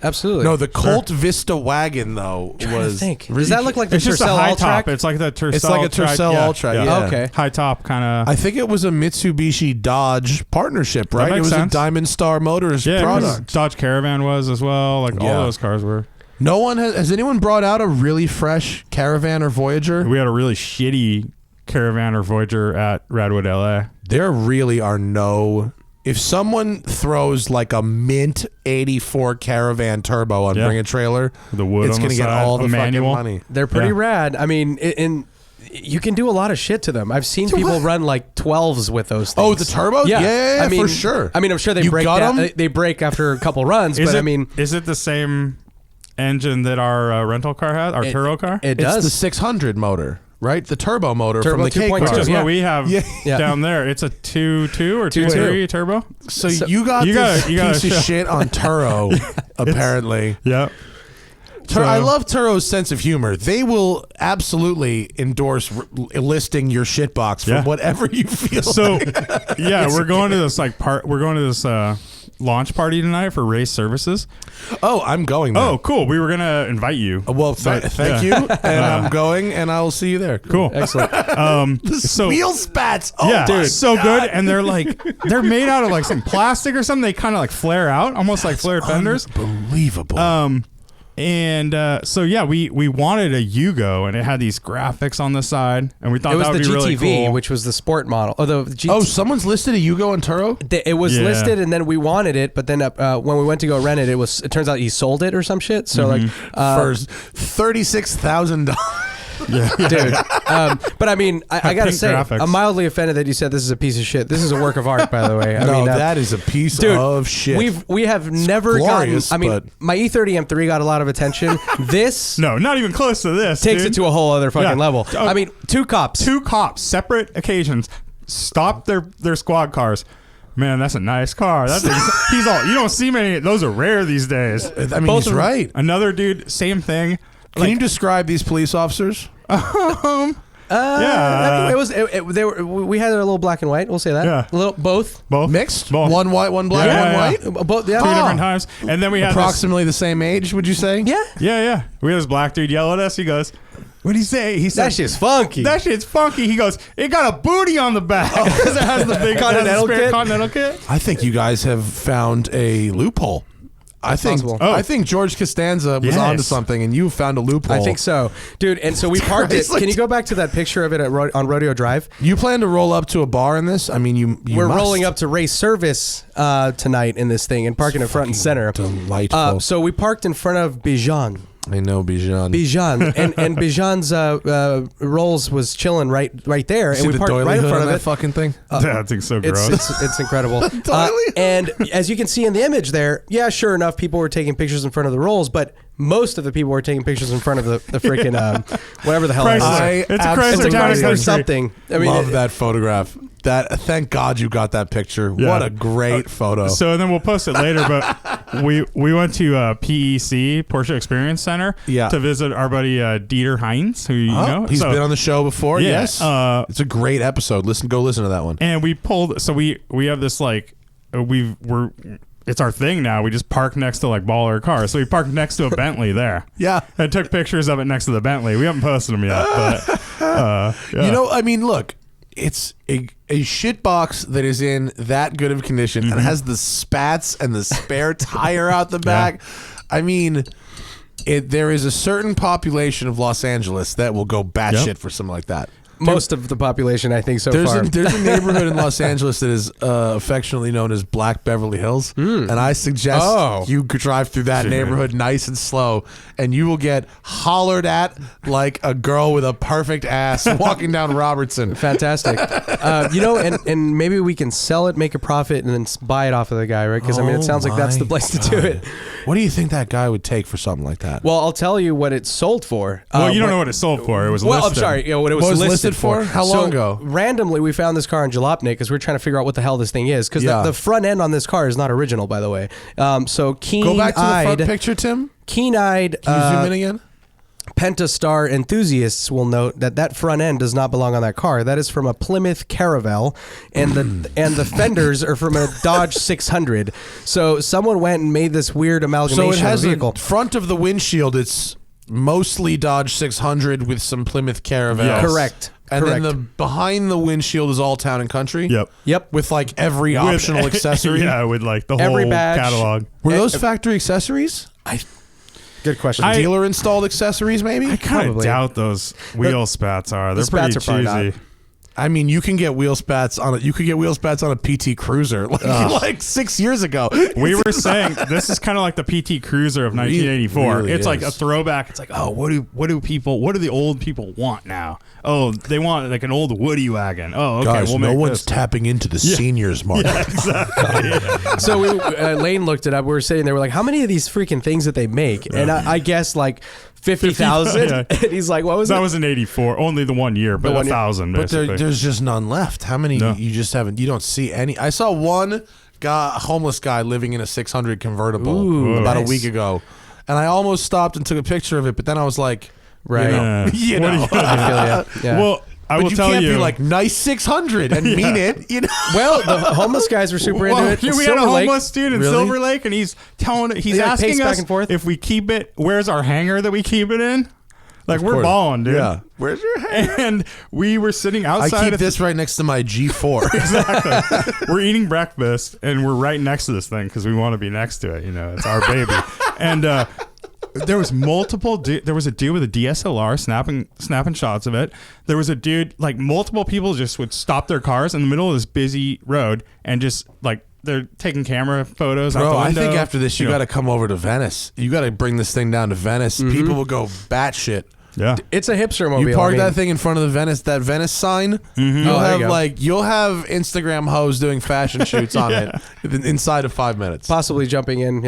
absolutely. No, the Colt Vista wagon though Trying to was. think. Does that look like the It's just a Tercel high All-Track? top. It's like the Tercel. It's like a Tercel All-Track, yeah. Okay. High top kind of. I think it was a Mitsubishi Dodge partnership, right? It makes was sense. a Diamond Star Motors Yeah, product. Dodge Caravan was as well. Like Yeah. all those cars were. No one has anyone brought out a really fresh Caravan or Voyager? We had a really shitty Caravan or Voyager at Radwood, LA. There really are no. If someone throws like a mint 84 Caravan turbo on Yeah. Bring a Trailer, The wood it's on going the to get side, all a the fucking manual. money. They're pretty Yeah. rad. I mean, you can do a lot of shit to them. I've seen people run like 12s with those things. Oh, the turbo? Yeah, I mean, for sure. I mean, I'm sure they You break got down, 'em? they break after a couple runs, but I mean, is it the same engine that our rental car has? Our Turo car? it It's does. the 600 motor, right? The turbo motor Turbo from the K 2.2, Which car. is yeah. what we have Yeah. down there. It's a 2.2 or 2.2. 2.3 turbo. So you got you this gotta- you gotta piece of show- shit on Turo, apparently. Yeah. I love Turo's sense of humor. They will absolutely endorse listing your shit box from Yeah. whatever you feel. So like. yeah, we're going to this we're going to this launch party tonight for Race Services. Oh, I'm going there. Oh, cool. We were gonna invite you. Well, thank you, and I'm going, and I will see you there. Cool. Excellent. So Wheel spats. Oh, yeah, my so God. good, and they're made out of like some plastic or something. They kind of like flare out, almost like flared fenders. Unbelievable. And so yeah, we wanted a Yugo, and it had these graphics on the side, and we thought It was that would the be GTV, really cool. which was the sport model. Oh, someone's listed a Yugo and Turo? It was Yeah. listed, and then we wanted it, but then when we went to go rent it, it turns out he sold it or some shit. So Mm-hmm. like For $36,000. dude. But I mean, I gotta pink say, graphics. I'm mildly offended that you said this is a piece of shit. This is a work of art, by the way. I No, mean, that is a piece dude, of shit. we have never glorious, gotten. I mean, but- my E30 M3 got a lot of attention. This No, not even close to this. takes dude. it to a whole other fucking Yeah. level. Oh. I mean, two cops. Two cops, separate occasions, stopped their squad cars. Man, that's a nice car. He's all. You don't see many. Those are rare these days. I mean, Both he's of them- right. Another dude, same thing. Can you describe these police officers? Yeah. it was. They were. We had it a little black and white. We'll say that. Yeah. A little both. Both Mixed? Both. One white, one black, Yeah, one yeah. white? Both. Yeah. Two Oh. different times, and then we had Approximately the same age, would you say? Yeah. Yeah. We had this black dude yell at us. He goes, "What did he say?" He said, That shit's funky. That shit's funky. He goes, "It got a booty on the back because it has the big Continental spare kit? Continental kit." I think you guys have found a loophole. I think possible. Oh. I think George Costanza was Yes. onto something, and you found a loophole. I think so, dude. And so we parked it. It's like- Can you go back to that picture of it on Rodeo Drive? You plan to roll up to a bar in this? I mean, you We're must. rolling up to race service tonight in this thing and parking it front and center. Delightful. So we parked in front of Bijan. I know, Bijan. Bijan and Bijan's Rolls was chilling right there, See and we the parked doily right in hood front on of that it. fucking thing? That thing's so gross. It's incredible. And as you can see in the image there, yeah, sure enough, people were taking pictures in front of the Rolls, but most of the people were taking pictures in front of the freaking whatever the hell it is. Chrysler. It's a absolutely Chrysler It's a Town Chrysler Country. something. I mean, Love that photograph. Thank God you got that picture. Yeah. What a great photo. So then we'll post it later, but we went to PEC, Porsche Experience Center, Yeah. to visit our buddy Dieter Heinz, who you know. He's So- been on the show before. Yeah, Yes, uh, it's a great episode. Go listen to that one. and we pulled. So we have this like we're. It's our thing now. We just park next to like baller cars. So we parked next to a Bentley there. Yeah. And took pictures of it next to the Bentley. We haven't posted them yet, but yeah. You know, I mean, look, it's a shit box that is in that good of condition and has the spats and the spare tire out the back. I mean, there is a certain population of Los Angeles that will go batshit for something like that. most of the population, I think, so There's far. a neighborhood in Los Angeles that is affectionately known as Black Beverly Hills, and I suggest you drive through that neighborhood nice and slow, and you will get hollered at like a girl with a perfect ass walking down Robertson. Fantastic. And maybe we can sell it, make a profit, and then buy it off of the guy, right? Because, I mean, it sounds like that's the place to do it. What do you think that guy would take for something like that? Well, I'll tell you what it sold for. Well, you don't know what it sold for. It was Well, listed. I'm sorry. You know, what it was, What was listed, listed for? How long ago? Randomly, we found this car in Jalopnik because we're trying to figure out what the hell this thing is. Because Yeah. the front end on this car is not original, by the way. So Go back to the front keen-eyed, picture, Tim. keen-eyed Can you zoom in again? Pentastar enthusiasts will note that front end does not belong on that car. That is from a Plymouth Caravan, and the fenders are from a Dodge 600. So someone went and made this weird So amalgamation it has of a vehicle. the front of the windshield. It's mostly Dodge 600 with some Plymouth Caravan. Yes. Correct. And Correct. then the behind the windshield is all Town and Country. Yep. With like every optional accessory. Yeah, with like the Every whole badge. catalog. Were those factory accessories? Good question. Dealer installed accessories, maybe? I kind of Probably. doubt those wheel spats are. They're spats pretty are probably cheesy. I mean, you can get wheel spats on a PT Cruiser like 6 years ago. We were saying this is kind of like the PT Cruiser of 1984. really It's like a is. throwback. It's like, oh, what do the old people want now? Oh, they want like an old Woody wagon. Oh, okay, Guys, we'll no make one's this. tapping into the seniors market. Yeah, exactly. So Lane looked it up. We were sitting there. We're like, how many of these freaking things that they make? And I guess like 50,000. Yeah. And he's like, what was That it? was in 84. Only the 1 year, but 1,000 But basically. there's just none left. How many? No. You just haven't. You don't see any. I saw one guy, a homeless guy, living in a 600 convertible Ooh, about nice. a week ago, and I almost stopped and took a picture of it. But then I was like, Right. you know, Yeah. you What do know. you- I feel ya. Yeah. Well, I But will you tell can't you. be like nice 600 and mean it. You know. Well, the homeless guys were super into it. We had a Silver Lake. homeless dude in Really? Silver Lake, and he's They, like, pace asking back us and forth? if we keep it. Where's our hangar that we keep it in? Like we're course. balling, dude. Yeah. Where's your hand? And we were sitting I outside. keep of this right next to my G4. Exactly. We're eating breakfast, and we're right next to this thing because we want to be next to it. You know, it's our baby. And there was multiple. There was a dude with a DSLR snapping shots of it. There was a dude, like multiple people just would stop their cars in the middle of this busy road and just like they're taking camera photos. Bro, out the I window. think after this, you got to come over to Venice. You got to bring this thing down to Venice. People will go batshit. Yeah. It's a hipster mobile. You park that thing in front of that Venice sign. You'll have Instagram hoes doing fashion shoots on it inside of 5 minutes. Possibly jumping in,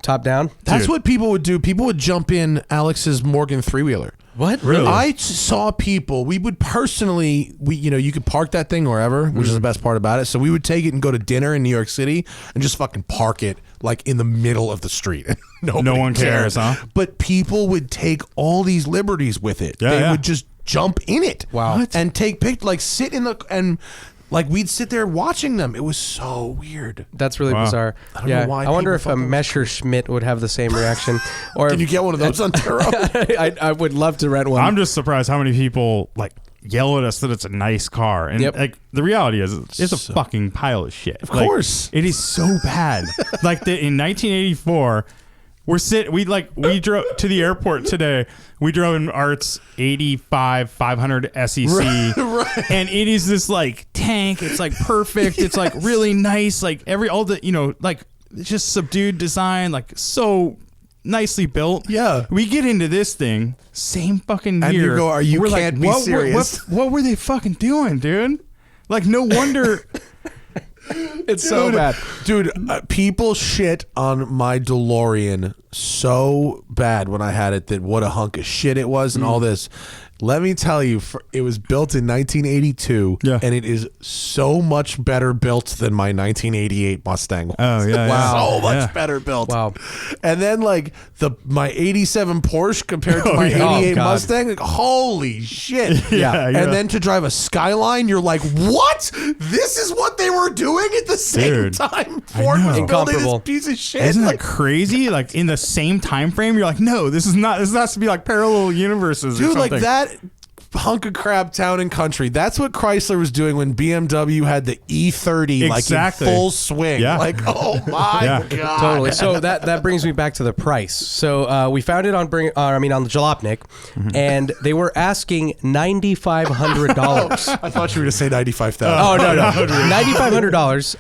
top down. That's Dude. what people would do. People would jump in Alex's Morgan 3-wheeler. What? Really? I saw people. We would personally, you could park that thing wherever, which is the best part about it. So we would take it and go to dinner in New York City and just fucking park it like in the middle of the street. No one cares, huh? But people would take all these liberties with it. They would just jump in it. Wow. What? And take pictures, like sit in and like we'd sit there watching them. It was so weird. That's really bizarre. I don't know why I wonder if people a fucking- Messerschmitt would have the same reaction. Or Can you get one of those on Turo? I would love to rent one. I'm just surprised how many people like yell at us that it's a nice car, and like the reality is it's a fucking pile of shit. Of course. it is so bad. Like in 1984. We drove to the airport today. We drove in Art's 85 500 SEC, and it is this like tank. It's like perfect. It's like really nice. Like like it's just subdued design, like so nicely built. Yeah. We get into this thing, same fucking And year. you go, you we're can't like, be what, serious. What were they fucking doing, dude? Like, no wonder. it's so bad. Dude, people shit on my DeLorean so bad when I had it that what a hunk of shit it was and all this. Let me tell you, it was built in 1982, and it is so much better built than my 1988 Mustang was. Oh, yeah. Wow. So much better built. Wow. And then, like, my 87 Porsche compared to my 88 God. Mustang, like, holy shit. Yeah. And then to drive a Skyline, you're like, what? This is what they were doing at the same time? Ford was building Incomparable. this piece of shit. Isn't that crazy? Like in the same time frame, you're like, no, this has to be like parallel universes. Dude, or something. like that hunk of crap town and country. That's what Chrysler was doing when BMW had the E30 Exactly. like in full swing. Yeah. Like, oh my God. Totally. So that brings me back to the price. So we found it on the Jalopnik, and they were asking $9,500. I thought you were going to say 95,000. Oh no, $9,500.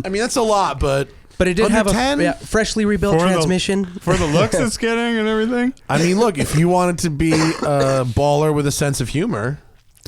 I mean, that's a lot, but But it did have a 10? freshly rebuilt transmission. For the looks it's getting and everything. I mean, look, if you wanted to be a baller with a sense of humor.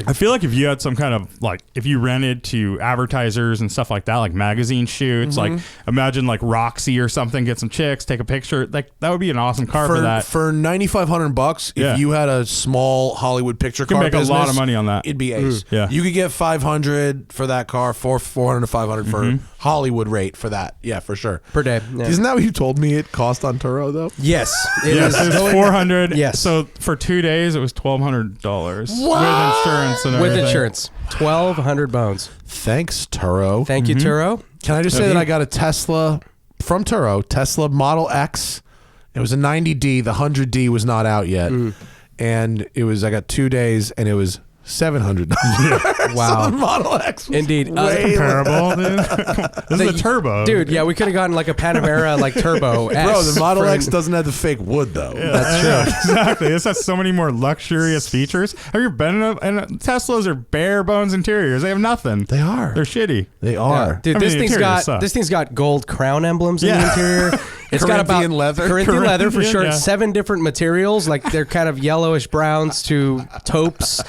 I feel like if you had some kind of like, if you rented to advertisers and stuff like that, like magazine shoots, like imagine like Roxy or something, get some chicks, take a picture, like that would be an awesome car for that. For $9,500, if you had a small Hollywood picture car make business, a lot of money on that. It'd be ace. Yeah. You could get $500 for that car, 400 to 500 for Hollywood rate for that. Yeah, for sure. Per day. Yeah. Isn't that what you told me it cost on Turo though? Yes. It Yes, it was 400. Yes. So for 2 days, it was $1,200 with insurance and With everything. insurance. 1,200 bones. Thanks, Turo. Thank you, Turo. Can I just say that I got a Tesla from Turo, Tesla Model X. It was a 90D. The 100D was not out yet. And I got 2 days and it was $700. Wow. So the Model X was Indeed. way Comparable, dude. This is a turbo. Dude, yeah, we could have gotten like a Panamera like turbo S. Bro, the Model for- X doesn't have the fake wood though. That's true. Exactly. This has so many more luxurious features. Have you been in and Teslas are bare bones interiors. They have nothing. They are. They're shitty. They are. Dude, I mean, this the thing's interior got sucks. gold crown emblems in the Yeah. interior. It's got about Corinthian leather. Corinthian leather for sure. Yeah. 7 different materials, like they're kind of yellowish browns to taupes.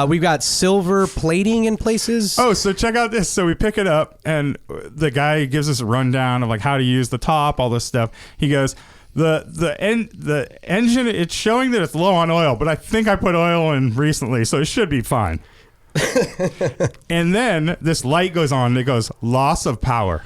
We've got silver plating in places. Oh, so check out this. So we pick it up, and the guy gives us a rundown of like how to use the top, all this stuff. He goes, the engine, it's showing that it's low on oil, but I think I put oil in recently, so it should be fine. And then this light goes on. And it goes, loss of power.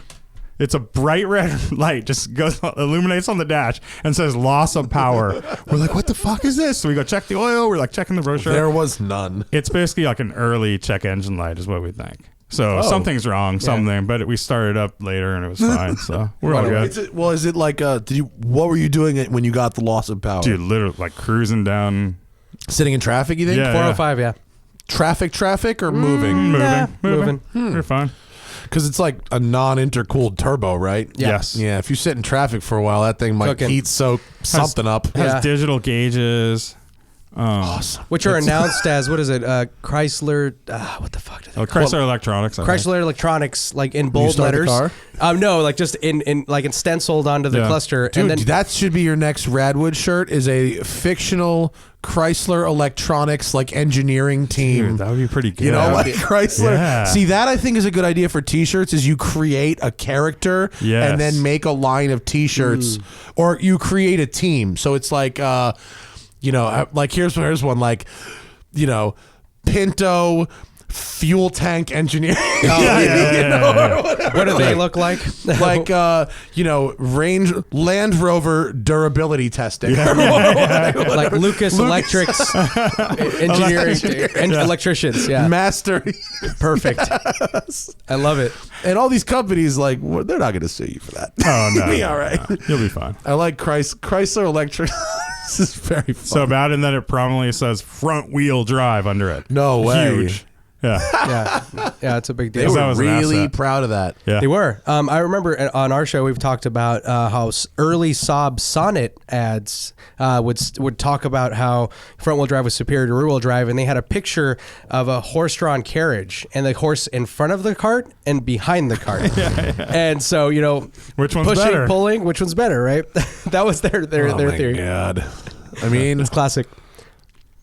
It's a bright red light, just illuminates on the dash and says loss of power. We're like, what the fuck is this? So we go check the oil. We're like checking the brochure. There was none. It's basically like an early check engine light is what we think. So something's wrong, but we started up later and it was fine. So we're all good. Is it like what were you doing when you got the loss of power? Dude, literally like cruising down. Sitting in traffic, you think? Yeah. 405, yeah. Traffic or moving? Moving. Nah, moving. We're fine. Because it's like a non-intercooled turbo, right? Yes. Yeah, if you sit in traffic for a while, that thing might Cooking. heat soak something up. Has Yeah. digital gauges. Awesome. Which are announced as, what is it? Chrysler, what the fuck? Did they Chrysler Electronics. I think. Chrysler Electronics, like in bold start the letters. car? No, like just in like in stenciled onto the Yeah. cluster. Dude, and then that should be your next Radwood shirt, is a fictional Chrysler Electronics like engineering team. Dude, that would be pretty good. You know, like Chrysler. Yeah. See, that I think is a good idea for T-shirts. Is you create a character Yes. and then make a line of T-shirts, or you create a team. So it's like, like here's one, like, Pinto fuel tank engineering. what do they look like? Like Land Rover durability testing. Like Lucas Electrics engineering and electricians. Yeah, Master. perfect. I love it. And all these companies, like, they're not going to sue you for that. Oh no, Be all right. no. You'll be fine. I like Chrysler Electric. This is very fun. So bad in that it prominently says front wheel drive under it. No way. Huge. Yeah. Yeah, it's a big They deal. That were was an really asset. proud of that. Yeah. They were. I remember on our show we've talked about how early Saab Sonnet ads would talk about how front wheel drive was superior to rear wheel drive, and they had a picture of a horse-drawn carriage and the horse in front of the cart and behind the cart. And so Which one's pushing, better? pulling, which one's better, right? That was their Oh my theory. God. I mean, It's classic.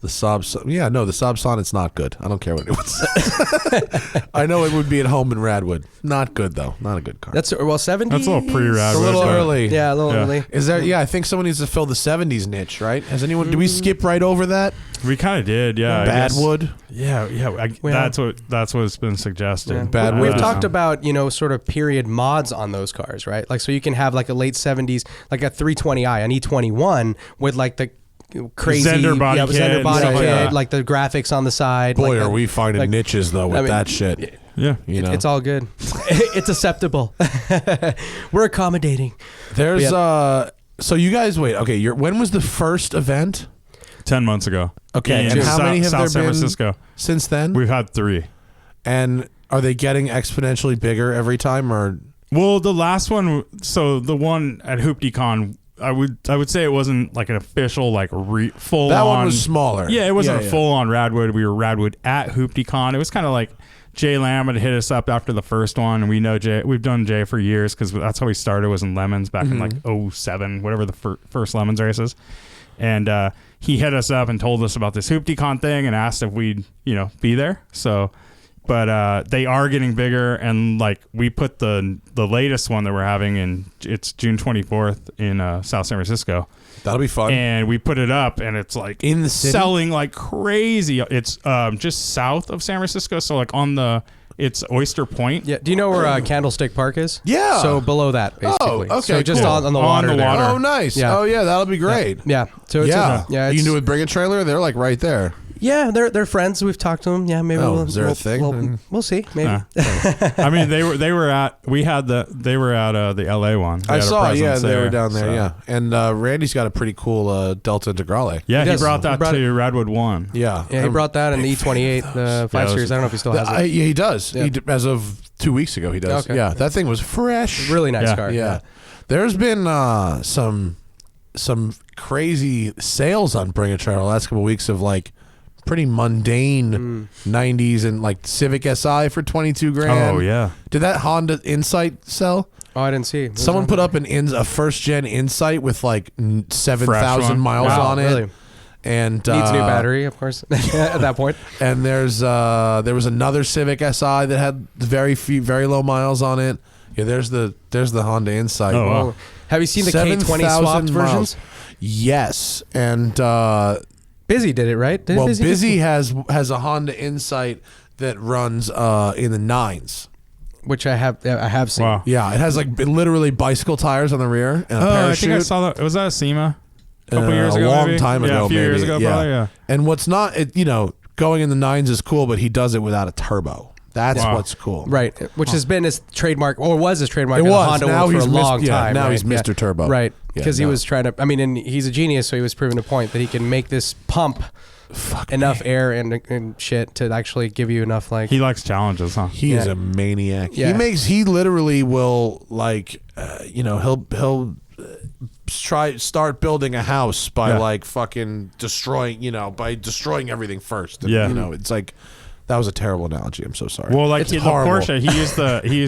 the Saab Sonnet's not good. I don't care what anyone says. I know it would be at home in Radwood. Not good though. Not a good car. That's 70. That's a little pre-rad. a little early. Yeah, a little Yeah. early. Is there? Yeah, I think someone needs to fill the '70s niche, right? Has anyone? Did we skip right over that? We kind of did. Yeah. I guess. Badwood. Yeah. That's what's been suggested. Yeah. Bad We've Wood. talked about, sort of period mods on those cars, right? Like, so you can have like a late 70s, like a 320i, an E21 with like the crazy Zender body kit Zender and body stuff like kit, that. like the graphics on the side. Boy, like are we finding like- niches though with I mean, that shit. Yeah. You know, It's all good. It's acceptable. We're accommodating. there's But So you guys wait. Okay, when was the first event? 10 months ago. Okay, In and how many have South there San been Francisco. since then? We've had 3. And are they getting exponentially bigger every time, or? Well, the last one, so the one at HooptyCon, I would say it wasn't like an official like full That on. one was smaller. Yeah, it wasn't Yeah, a full on Radwood. We were Radwood at HooptyCon. It was kind of like Jay Lamb had hit us up after the first one, and we know Jay. We've done Jay for years because that's how we started. Was in Lemons back in like 07, whatever the first Lemons races, and he hit us up and told us about this HooptyCon thing and asked if we'd be there. So. But they are getting bigger, and like we put the latest one that we're having in, it's June 24th in South San Francisco, That'll be fun. and we put it up, and it's like In the city? selling like crazy. It's just south of San Francisco, so like it's Oyster Point. Yeah. Do you know where Candlestick Park is? Yeah. So below that, basically. okay, So just cool. on the On water. the there. water. Oh, nice. Yeah. Oh, yeah, that'll be great. Yeah. So it's Yeah. yeah. You It's, can do it. Bring a trailer. They're like right there. yeah. They're friends. We've talked to them. Yeah. Maybe Oh, we'll. is there a thing? We'll see. Maybe. I mean, they were at the LA one. They I had a saw. Yeah, presence they were down there. so. Yeah, and Randy's got a pretty cool Delta Integrale. Yeah, He he does. brought that He brought to Radwood 1. Yeah. Yeah, he brought that in the E28, the 5 Yeah, Series. I don't know if he still has it. Yeah, he does. Yeah. As of 2 weeks ago, he does. Okay. Yeah, that thing was fresh. Really nice Yeah. car. Yeah. There's been some crazy sales on Bring a Trailer the last couple of weeks of like pretty mundane 90s and like Civic Si for 22 grand. Oh yeah. Did that Honda Insight sell? Oh, I didn't see. What was Someone that? put up a first gen Insight with like 7,000 one? miles Wow, on it. really? And Needs a new battery, of course, at that point. And there was another Civic Si that had very low miles on it. Yeah, there's the Honda Insight. Oh, wow. Oh. Have you seen the 7,000 K20 swapped miles. versions? Yes, and Busy did it, right? Did Busy has a Honda Insight that runs in the 9s. which I have seen. Wow. Yeah, it has like literally bicycle tires on the rear and a Oh, I parachute. think I saw that. Was that a SEMA? A couple years a ago, long maybe? time ago, Yeah, a few years maybe. ago, probably. Yeah. And what's not, going in the 9s is cool, but he does it without a turbo. That's Wow. what's cool. Right, which has been his trademark, or was his trademark It in the was. Honda Now world for a he's long time. now right? he's Mr. Turbo. Right, Yeah, because he no. was trying to. I mean, and he's a genius, so he was proving a point that he can make this pump enough air and shit to actually give you enough like. He likes challenges, huh? He is Yeah. a maniac. Yeah. He literally will like, he'll start building a house by like fucking destroying, by destroying everything first. And, Yeah. it's like, that was a terrible analogy. I'm so sorry. Well, like It's the horrible. Porsche, he used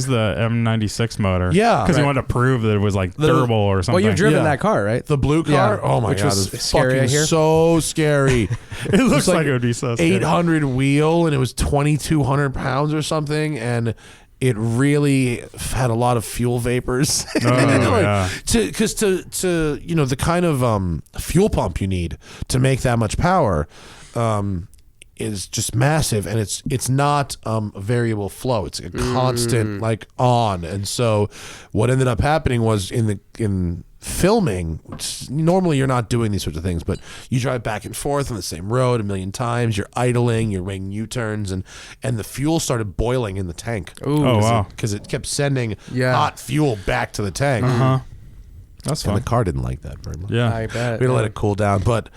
the M96 motor. Yeah. because he Right. wanted to prove that it was like durable or something. Well, you've driven Yeah. that car, right? The blue car, Yeah. oh my Which god, was it was scary, I fucking hear. so scary. It looks was like it would be so scary. 800 wheel, and it was 2,200 pounds or something, and it really had a lot of fuel vapors. Oh, yeah. Because to the kind of fuel pump you need to make that much power is just massive, and it's not a variable flow. It's a constant like on. And so what ended up happening was in filming, which normally you're not doing these sorts of things, but you drive back and forth on the same road a million times, you're idling, you're making U-turns, and the fuel started boiling in the tank. Ooh. Oh, wow. Because it kept sending Yeah. hot fuel back to the tank. That's And fun. the car didn't like that very much. Yeah. I bet. We had to let it cool down. But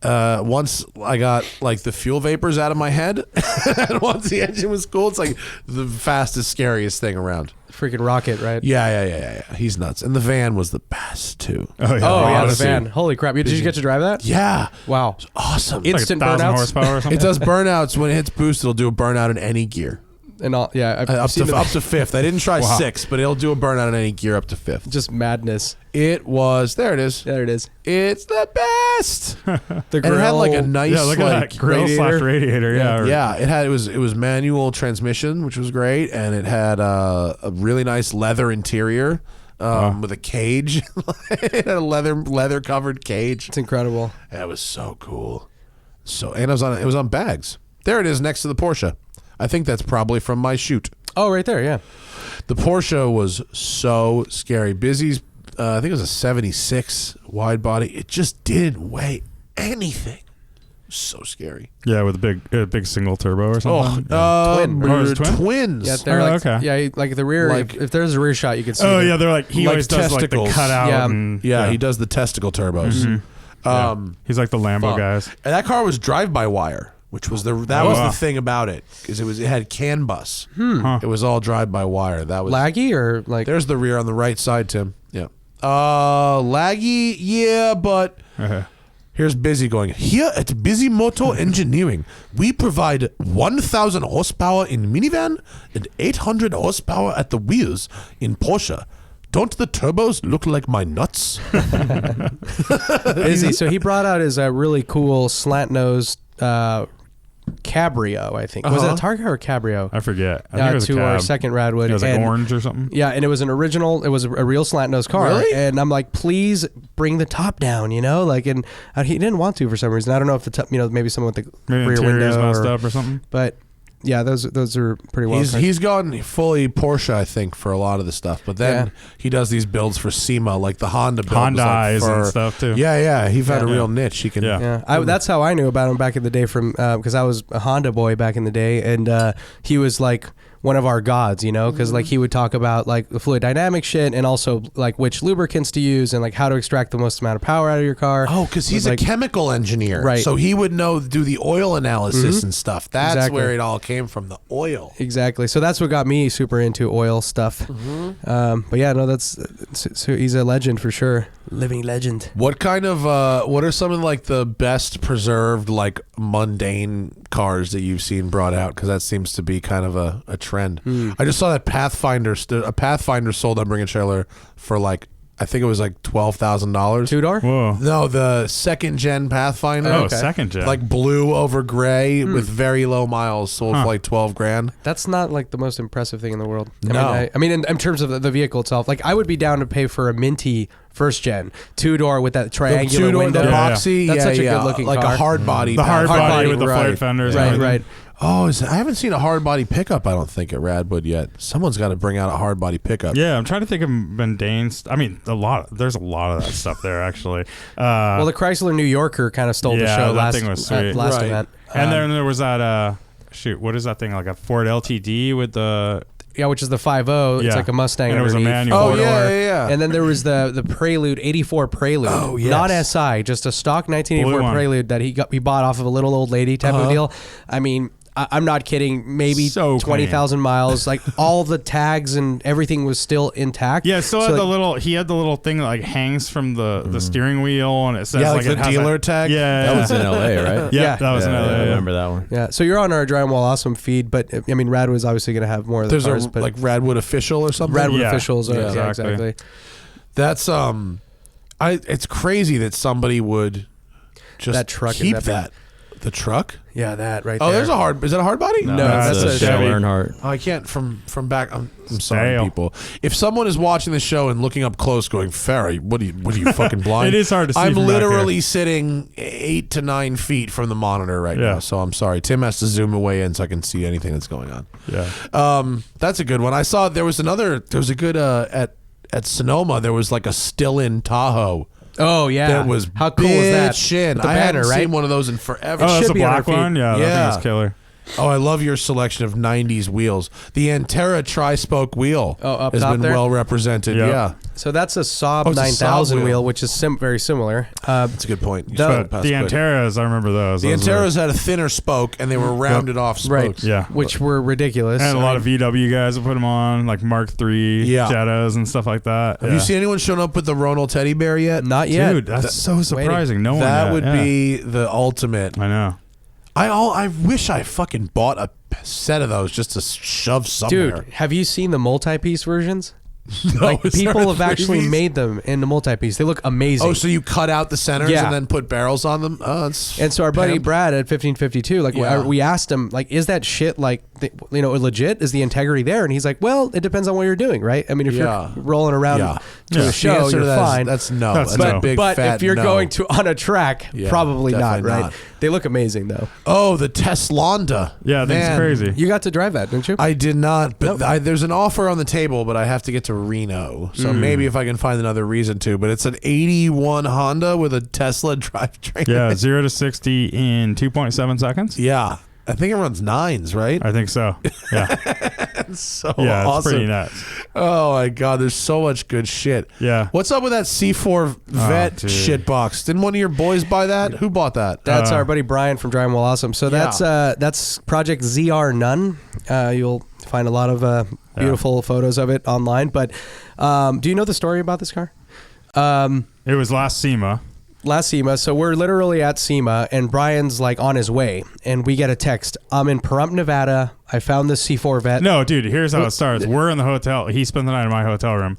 once I got like the fuel vapors out of my head, and once the engine was cool, it's like the fastest, scariest thing around. Freaking rocket, right? Yeah. He's nuts. And the van was the best too. Oh, yeah. Oh, yeah, the Honestly. van. Holy crap. Did you get to drive that? Yeah. Wow. Awesome. Like Instant 1,000 burnouts? horsepower or something. It does burnouts. When it hits boost, it'll do a burnout in any gear. And all, yeah. I've Up seen to fifth. I didn't try Wow. sixth, but it'll do a burnout in any gear up to fifth. just madness. It was, there it is. There it is. It's the best. The And it had like a grill. nice Yeah, look at like that grill radiator. / radiator. Yeah. Yeah, it was manual transmission, which was great, and it had a really nice leather interior with a cage. It had a leather covered cage. It's incredible. That was so cool. And it was on bags. There it is next to the Porsche. I think that's probably from my shoot. Oh, right there. Yeah. The Porsche was so scary. Busy's, I think it was a 76 wide body. It just didn't weigh anything. So scary. Yeah, with a big single turbo or something. Twin. Oh, it's twin? Twins. Yeah, they're Oh, like, okay. yeah, like the rear. Like- if there's a rear shot, you can see. Oh, the- yeah, they're like, he Like always does like the testicles. cutout. Yeah. And, Yeah, he does the testicle turbos. Yeah. He's like the Lambo Fuck. guys. And that car was drive-by-wire, which was was wow. the thing about it, because it had CAN bus. It was all drive-by-wire. That was laggy or like. There's the rear on the right side, Tim. Yeah. Laggy, yeah, but here's Busy going, here at Busy Motor Engineering, we provide 1,000 horsepower in minivan and 800 horsepower at the wheels in Porsche. Don't the turbos look like my nuts? Busy. So he brought out his really cool slant nosed Cabrio. I think was it a Targa or a Cabrio? I forget. I think it was a to cab. our second Radwood. It was like And- orange or something. Yeah, and it was an original. It was a real slant nose car. Really? And I'm like, please bring the top down. Like, and he didn't want to for some reason. I don't know if the top, maybe someone with the Maybe rear interior's window messed or- up or something. But yeah, those are pretty well. He's gone fully Porsche, I think, for a lot of the stuff. But then Yeah. he does these builds for SEMA, like the Honda build. was Honda like eyes and for- stuff, too. Yeah. He found a Yeah. real niche. He can. Yeah. Yeah, that's how I knew about him back in the day from because I was a Honda boy back in the day, and he was like one of our gods, because like he would talk about like the fluid dynamic shit and also like which lubricants to use and like how to extract the most amount of power out of your car. Oh, because he's Like- a chemical engineer, Right. So he would do the oil analysis and stuff. That's Exactly. where it all came from, the oil. Exactly. So that's what got me super into oil stuff. But yeah, no, so he's a legend for sure. Living legend. What kind of what are some of like the best preserved like mundane cars that you've seen brought out? Because that seems to be kind of a trend. I just saw that Pathfinder sold on Bring a Trailer for like, I think it was like $12,000. 2-door? Whoa. No, the second gen Pathfinder. Oh, okay. second gen. Like blue over gray with very low miles, sold for like 12 grand. That's not like the most impressive thing in the world. No. I mean in terms of the vehicle itself, like I would be down to pay for a minty first gen 2-door with that triangular two-door, window. the Yeah, boxy, That's such a yeah, good looking like car. a hard body. the hard Pathfinder. body with the right. float fenders. and Right, everything. right. Oh, I haven't seen a hard body pickup, I don't think, at Radwood yet. Someone's got to bring out a hard body pickup. Yeah, I'm trying to think of mundane. I mean, there's a lot of that stuff there actually. Well, the Chrysler New Yorker kind of stole the Yeah, show that last thing was sweet. last Right. event. And then there was that what is that thing? Like a Ford LTD with the Yeah, which is the 5.0. It's Yeah. like a Mustang. And it was a underneath. manual. Oh, Four-door. yeah. And then there was the Prelude, 84 Prelude. Oh, yes. Not SI, just a stock 1984 Blue one. Prelude that he bought off of a little old lady type of deal. I mean, I'm not kidding. Maybe So 20,000 miles. Like all the tags and everything was still intact. Yeah, still So, had like, the little. He had the little thing that like hangs from the steering wheel, and it says Yeah, like it the has dealer that- tag? Yeah, That was in LA, right? Yeah, Yeah. that was in Yeah, LA. I yeah. remember that one. Yeah, so you're on our Driving While Awesome feed, but I mean, Radwood's obviously going to have more of the There's cars. a but like Radwood official or something. Radwood Yeah. officials are Yeah, yeah, exactly. exactly. That's it's crazy that somebody would just That truck is keep epic. that. The truck? Yeah, that right Oh, there. is that a hard body? No, that's that's a a Chevy. Earnhardt. Oh, I can't from back. I'm sorry, Stale. people. If someone is watching the show and looking up close, going, "Ferry, what are you fucking blind?" It is hard to see I'm from back literally sitting 8 to 9 feet from the monitor right Yeah. now, so I'm sorry. Tim has to zoom away in so I can see anything that's going on. Yeah. That's a good one. I saw there was a good at Sonoma. There was like a still-in Tahoe. Oh yeah, That was how cool was that? bitchin'. With the I banner, hadn't right? seen one of those in forever. Oh, that's should a be on black our feed. one. Yeah, that Yeah. thing is killer. Oh, I love your selection of 90s wheels. The Antera tri-spoke wheel Oh, up has top been there? well represented. Yep. Yeah, So that's a Saab Oh, it's a 9000 Saab wheel, wheel. which is very similar. that's a good point. You The- said it But past the quick. Anteras, I remember those. The Those were- Anteras had a thinner spoke, and they were rounded off spokes. Right. Yeah. Which were ridiculous. And a I lot mean, of VW guys will put them on, like Mark III Yeah. Jettas and stuff like that. Have you seen anyone shown up with the Ronald teddy bear yet? not yet. Dude, that's so surprising. No one. That yet. would Yeah. be the ultimate. I know. I wish I fucking bought a set of those just to shove somewhere. Dude, have you seen the multi-piece versions? No, Like is there people a have actually three-piece? made them in the multi-piece. They look amazing. Oh, so you cut out the centers Yeah. and then put barrels on them? Oh, it's And so our buddy pimp. Brad at 1552, like Yeah. we asked him, like, is that shit like, legit? Is the integrity there? And he's like, well, it depends on what you're doing, right? I mean, if Yeah. you're rolling around Yeah. to Yeah. a The show, answer to you're that is- fine. That's no. That's That's no. a big but fat if you're no. going to on a track, Yeah, probably not, definitely right? not. They look amazing though. Oh, the Teslonda. Yeah, that's Man, crazy. You got to drive that, didn't you? I did not, but Nope. there's an offer on the table, but I have to get to Reno. So maybe if I can find another reason to. But it's an 81 Honda with a Tesla drivetrain. Yeah, 0 to 60 in 2.7 seconds. Yeah. I think it runs 9s, right? I think so. Yeah, So yeah, it's awesome. pretty nuts. Oh my God, there's so much good shit. Yeah. What's up with that C4 vet dude. shit box? Didn't one of your boys buy that? Who bought that? That's our buddy Brian from Driving While Awesome. So that's Project ZR None. You'll find a lot of beautiful photos of it online. But do you know the story about this car? It was last SEMA. Last SEMA. So we're literally at SEMA, and Brian's like on his way, and we get a text. I'm in Pahrump, Nevada. I found this C4 vet. No, dude, here's how it starts. We're in the hotel. He spent the night in my hotel room.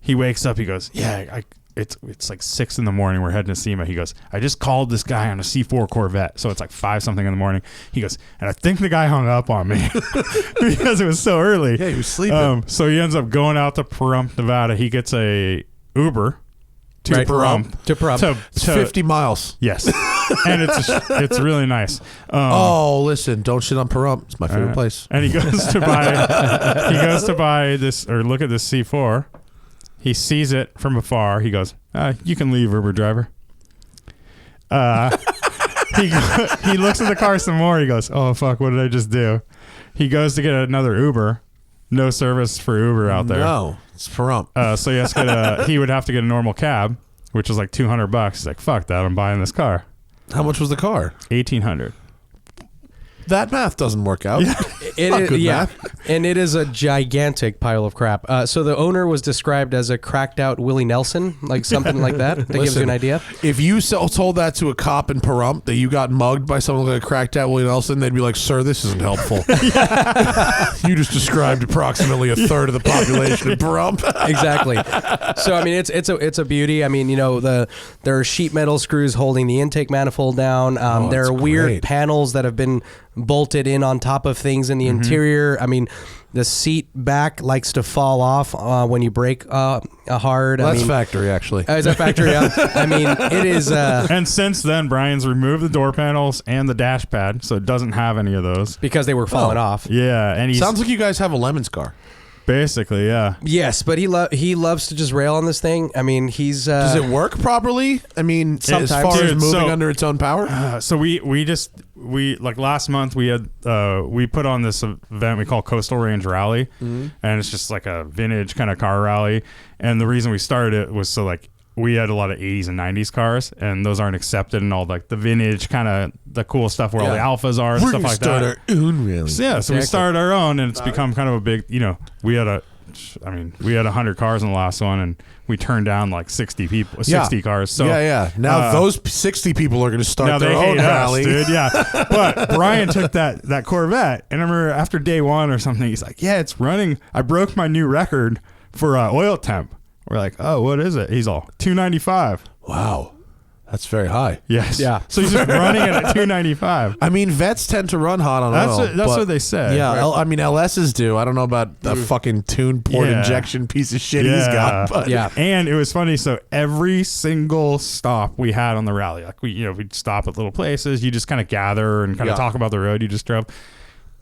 He wakes up. He goes, yeah, it's like 6 in the morning. We're heading to SEMA. He goes, I just called this guy on a C4 Corvette. So it's like 5 something in the morning. He goes, and I think the guy hung up on me because it was so early. Yeah, he was sleeping. So he ends up going out to Pahrump, Nevada. He gets a Uber to Right. Pahrump. To Pahrump. It's 50 miles. Yes. And it's really nice. Oh, listen, don't shit on Pahrump. It's my favorite place. And he goes to buy this or look at this C4. He sees it from afar. He goes, you can leave, Uber driver. He looks at the car some more. He goes, oh, fuck, what did I just do? He goes to get another Uber. No service for Uber out there. No, it's Pahrump. So he would have to get a normal cab, which is like $200. He's like, fuck that, I'm buying this car. How much was the car? $1,800. That math doesn't work out. It Not is, good yeah, math. and it is a gigantic pile of crap. So the owner was described as a cracked out Willie Nelson, like something like that. That gives you Listen, an idea. If you told that to a cop in Pahrump that you got mugged by someone like a cracked out Willie Nelson, they'd be like, "Sir, this isn't helpful. You just described approximately a third of the population in Pahrump." Exactly. So I mean, it's a beauty. I mean, there are sheet metal screws holding the intake manifold down. There that's are weird great. panels that have been bolted in on top of things in the interior. I mean, the seat back likes to fall off when you brake hard. That's factory, actually. Is that factory? Yeah. I mean, it is. And since then, Brian's removed the door panels and the dash pad, so it doesn't have any of those. Because they were falling off. Yeah, and he's Sounds like you guys have a Lemons car. basically, yeah. Yes, but he loves to just rail on this thing. I mean, he's. Does it work properly? I mean, as Sometimes. far as Dude, moving so- under its own power? So we we like last month we had we put on this event we call Coastal Range Rally, and it's just like a vintage kind of car rally. And the reason we started it was so like we had a lot of 80s and 90s cars, and those aren't accepted in all like the vintage kind of the cool stuff where all the alphas are and We're stuff gonna like start that. our own rally. So, yeah, so we started our own, and it's become kind of a big. We had 100 cars in the last one, and we turned down like 60 cars. So Now those 60 people are going to start now their they own hate rally. us, dude. Yeah, but Brian took that Corvette, and I remember after day one or something, he's like, "Yeah, it's running. I broke my new record for oil temp." We're like, "Oh, what is it?" He's all 295. Wow, that's very high. Yes. Yeah. So he's just running it at 295. I mean, vets tend to run hot on oil. That's but what they say. Yeah, I mean, LSs do. I don't know about the fucking tune port injection piece of shit he's got. But Yeah. And it was funny. So every single stop we had on the rally, like we'd stop at little places. You just kind of gather and kind of talk about the road you just drove.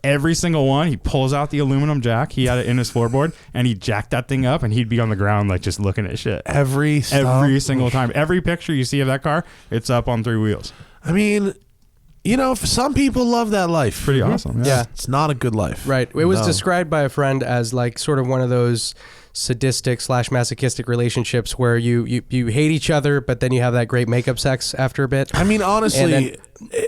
Every single one, he pulls out the aluminum jack. He had it in his floorboard, and he jacked that thing up, and he'd be on the ground like just looking at shit. every Single time. Every picture you see of that car, it's up on 3 wheels. I mean, some people love that life. Pretty awesome. Yeah. It's not a good life. Right. It was No. described by a friend as like sort of one of those sadistic / masochistic relationships where you hate each other, but then you have that great makeup sex after a bit. I mean, honestly,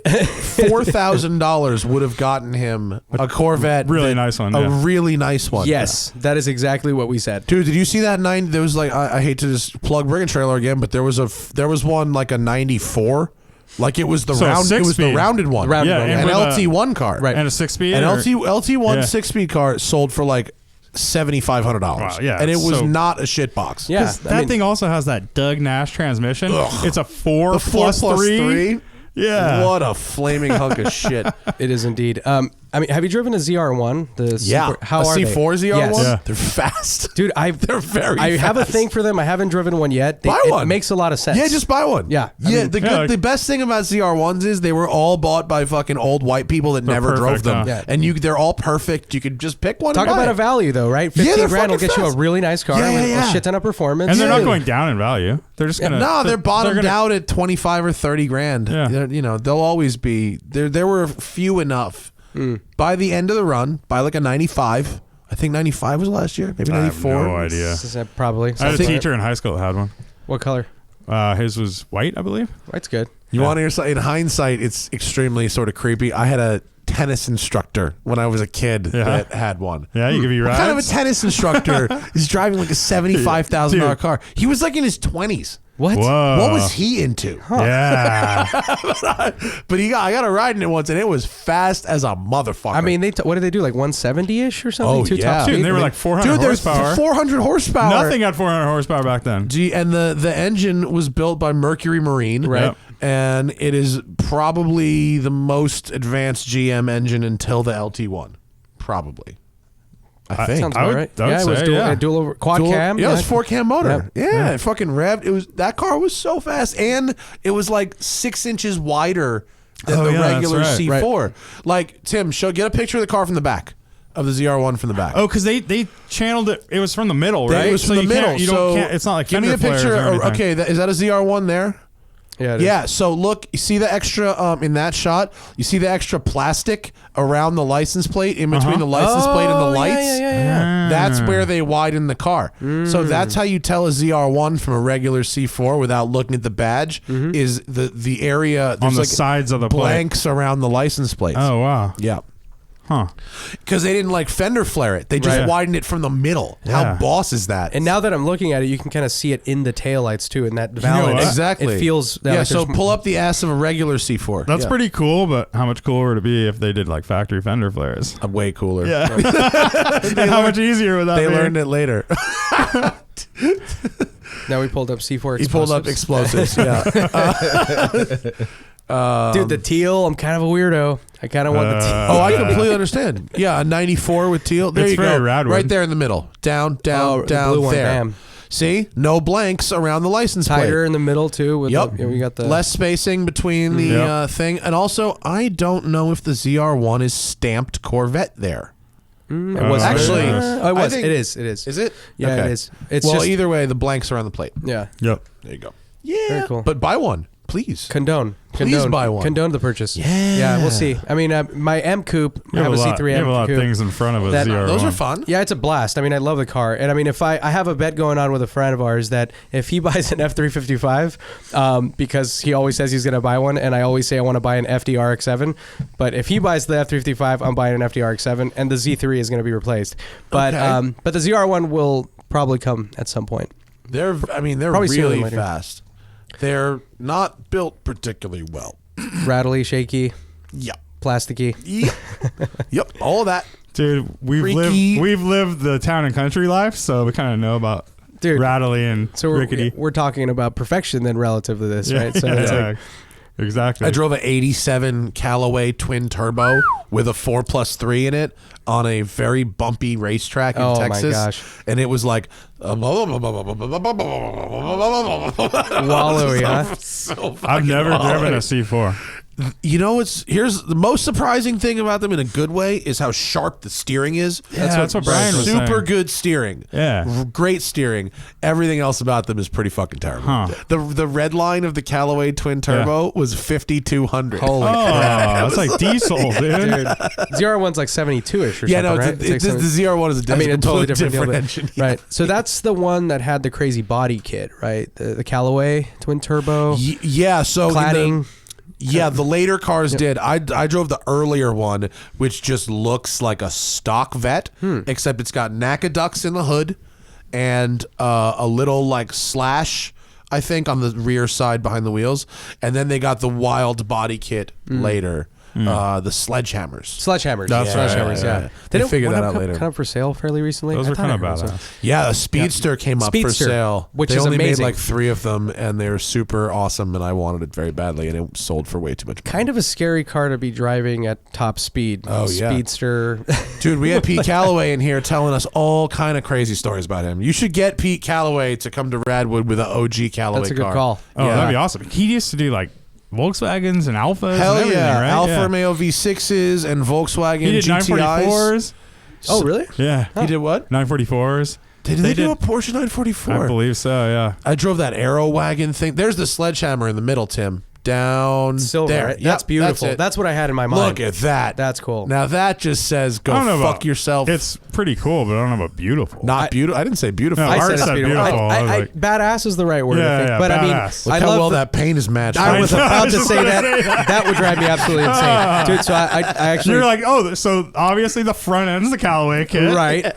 $4,000 would have gotten him a Corvette. Really nice one. A really nice one. Yes, that is exactly what we said. Dude, did you see that There was like, I hate to just plug Bring a Trailer again, but there was one like a 94. Like it was the So a round. It was the six-speed. rounded one. Rounded Yeah, one. and An with LT1 car. Right. And a 6-speed? An or- LT1 Yeah. 6-speed car sold for like $7,500. Wow, yeah, and it was so- not a shit box. Yeah. 'Cause that thing also has that Doug Nash transmission. It's a 4 The 4 plus 3. Yeah. What a flaming hunk of shit. It is indeed. I mean, have you driven a ZR1? How a are C4 they? ZR1? Yes. Yeah. They're fast. Dude, They're very I have a fast. thing for them. I haven't driven one yet. Buy one. It makes a lot of sense. Yeah, just buy one. Yeah, I Yeah, mean- the best thing about ZR1s is they were all bought by fucking old white people that never drove perfect, them. huh? Yeah. And they're all perfect. You could just pick one Talk and buy about it. a value though, right? Yeah, 15 they're grand will fucking get you a fast. really nice car Yeah, with yeah. a shit ton of performance. And they're not Yeah. going down in value. They're just gonna No, they're bottomed gonna- out at 25 or 30 grand. Yeah. They'll always be there. There were few enough. By the end of the run, by like a 95. I think 95 was last year. Maybe I have 94. no idea. Probably. I had a Something- teacher in high school that had one. What color? His was white, I believe. White's good. You want to hear something? In hindsight, it's extremely sort of creepy. I had a tennis instructor when I was a kid that had one. Yeah, you give you What rides. kind of a tennis instructor is driving like a $75,000 Dude. car? He was like in his 20s. What? Whoa. What was he into? Yeah. But I got a ride in it once, and it was fast as a motherfucker. I mean, what did they do? Like 170-ish or something? Oh, Two yeah. top Dude, speed? they were I mean, like 400 dude, there's horsepower. 400 horsepower. Nothing had 400 horsepower back then. And the engine was built by Mercury Marine, Right. Yep. And it is probably the most advanced GM engine until the LT1, probably. I think. sounds I about would- right. I would Yeah, it was say, dual, yeah. dual quad cam. Yeah, it was 4-cam motor. Yeah. Yeah, it fucking revved. It was that car was so fast, and it was like 6 inches wider than Oh, the yeah, that's regular right. C4. Like Tim, get a picture of the car from the back of the ZR1 from the back. Oh, because they channeled it. It was from the middle, right? It was from So the you can't- middle. You so don't. It's not like give me fender a picture. flares or anything. Okay, is that a ZR1 there? Yeah, it is. Yeah, so look, you see the extra in that shot? You see the extra plastic around the license plate, in between the license plate and the Oh, lights? Yeah. That's where they widen the car. So that's how you tell a ZR1 from a regular C4 without looking at the badge, is the area On there's the like sides of the plate. blanks around the license plates. Oh wow. Yeah. Huh. Because they didn't like fender flare it. They just Right. widened it from the middle. Yeah. How boss is that? And now that I'm looking at it, you can kind of see it in the taillights too, in that valve. what? Exactly. It feels. yeah, like so there's- pull up the ass of a regular C4. That's Yeah. pretty cool, but how much cooler would it be if they did like factory fender flares? Way cooler. Yeah. And how much easier would that They be? learned it later. Now we pulled up C4 He pulled up explosives. Yeah. Dude, the teal. I'm kind of a weirdo. I kind of want the teal. Oh, I completely understand. Yeah, a 94 with teal. There It's you go. very Radwood. Right there in the middle. Down, down, the down, blue one, there. bam. See? No blanks around the license plate. Tighter in the middle too. With Yep. we got the Less spacing between the Yep. thing. And also, I don't know if the ZR1 is stamped Corvette there. It was Actually, Oh, it was. I think- It is. It is. Is it? Yeah, Okay. it is. It's well, just either way, the blanks are on the plate. yeah. Yep. There you go. Very cool. But buy one, please. Condone. Please buy one. Condone the purchase. Yeah. We'll see. I mean, my M Coupe, I have a Z3 M Coupe. You have a lot of things in front of a ZR1. Those are fun. Yeah, it's a blast. I mean, I love the car. And I mean, if I have a bet going on with a friend of ours that if he buys an F355, because he always says he's going to buy one, and I always say I want to buy an FD-RX-7, but if he buys the F355, I'm buying an FD-RX-7, and the Z3 is going to be replaced. But but the ZR1 will probably come at some point. They're probably really fast. They're not built particularly well. Rattly, shaky, Yep. plasticky. Yep. All of that. Dude, we've lived the town and country life, so we kind of know about rattly and rickety. We're talking about perfection then relative to this, right? So it's like, exactly. I drove an 87 Callaway twin turbo with a 4+3 in it on a very bumpy racetrack in Texas. Oh my gosh. And it was like wallowy, huh? So I've never driven a C4. You know, here's the most surprising thing about them in a good way is how sharp the steering is. That's what Brian was saying. Super good steering. Yeah. Great steering. Everything else about them is pretty fucking terrible. Huh. The red line of the Callaway twin turbo was 5,200. Holy crap. That's like diesel, dude. ZR1's like 72-ish or Yeah, something, no, right? the ZR1 is a totally different deal. engine. Right. So that's the one that had the crazy body kit, right? The Callaway twin turbo. Yeah, so cladding. The later cars did. I drove the earlier one, which just looks like a stock Vet, except it's got NACA ducts in the hood and a little like slash, I think, on the rear side behind the wheels. And then they got the wild body kit later. The sledgehammers. Sledgehammers. That's right. Sledgehammers, yeah. They figured that out later. Come up for sale fairly recently. Those I are thought kind of I heard so. badass. Yeah, a Speedster came up for sale. Which they is only amazing. made like 3 of them, and they were super awesome, and I wanted it very badly, and it sold for way too much money. Kind of a scary car to be driving at top speed. Oh, yeah. Speedster. Dude, we had Pete Callaway in here telling us all kind of crazy stories about him. You should get Pete Callaway to come to Radwood with an OG Callaway car. That's a good call. Oh, that'd be awesome. He used to do like Volkswagens and Alphas Hell and everything, yeah. right? Alfa Romeo V6s and Volkswagen He did GTIs. 944s. Oh, really? Yeah. He did what? 944s. Did they do a Porsche 944? I believe so, yeah. I drove that Aero wagon thing. There's the sledgehammer in the middle, Tim. Down Silver. there. Right? Yep, That's beautiful. it. That's what I had in my mind. Look at that. That's cool. Now that just says go I don't know fuck about- yourself. It's pretty cool, but I don't know about beautiful. Not beautiful. I didn't say beautiful. No, I Art said it's said beautiful. beautiful. I was like- Badass is the right word, I Yeah, think. yeah, But badass. I mean, Look I how love well that paint is matched. I was know, I about to just say wanna that. say that. That would drive me absolutely insane. Dude, so I actually... You're like, oh, so obviously the front end's the Callaway kit. Right.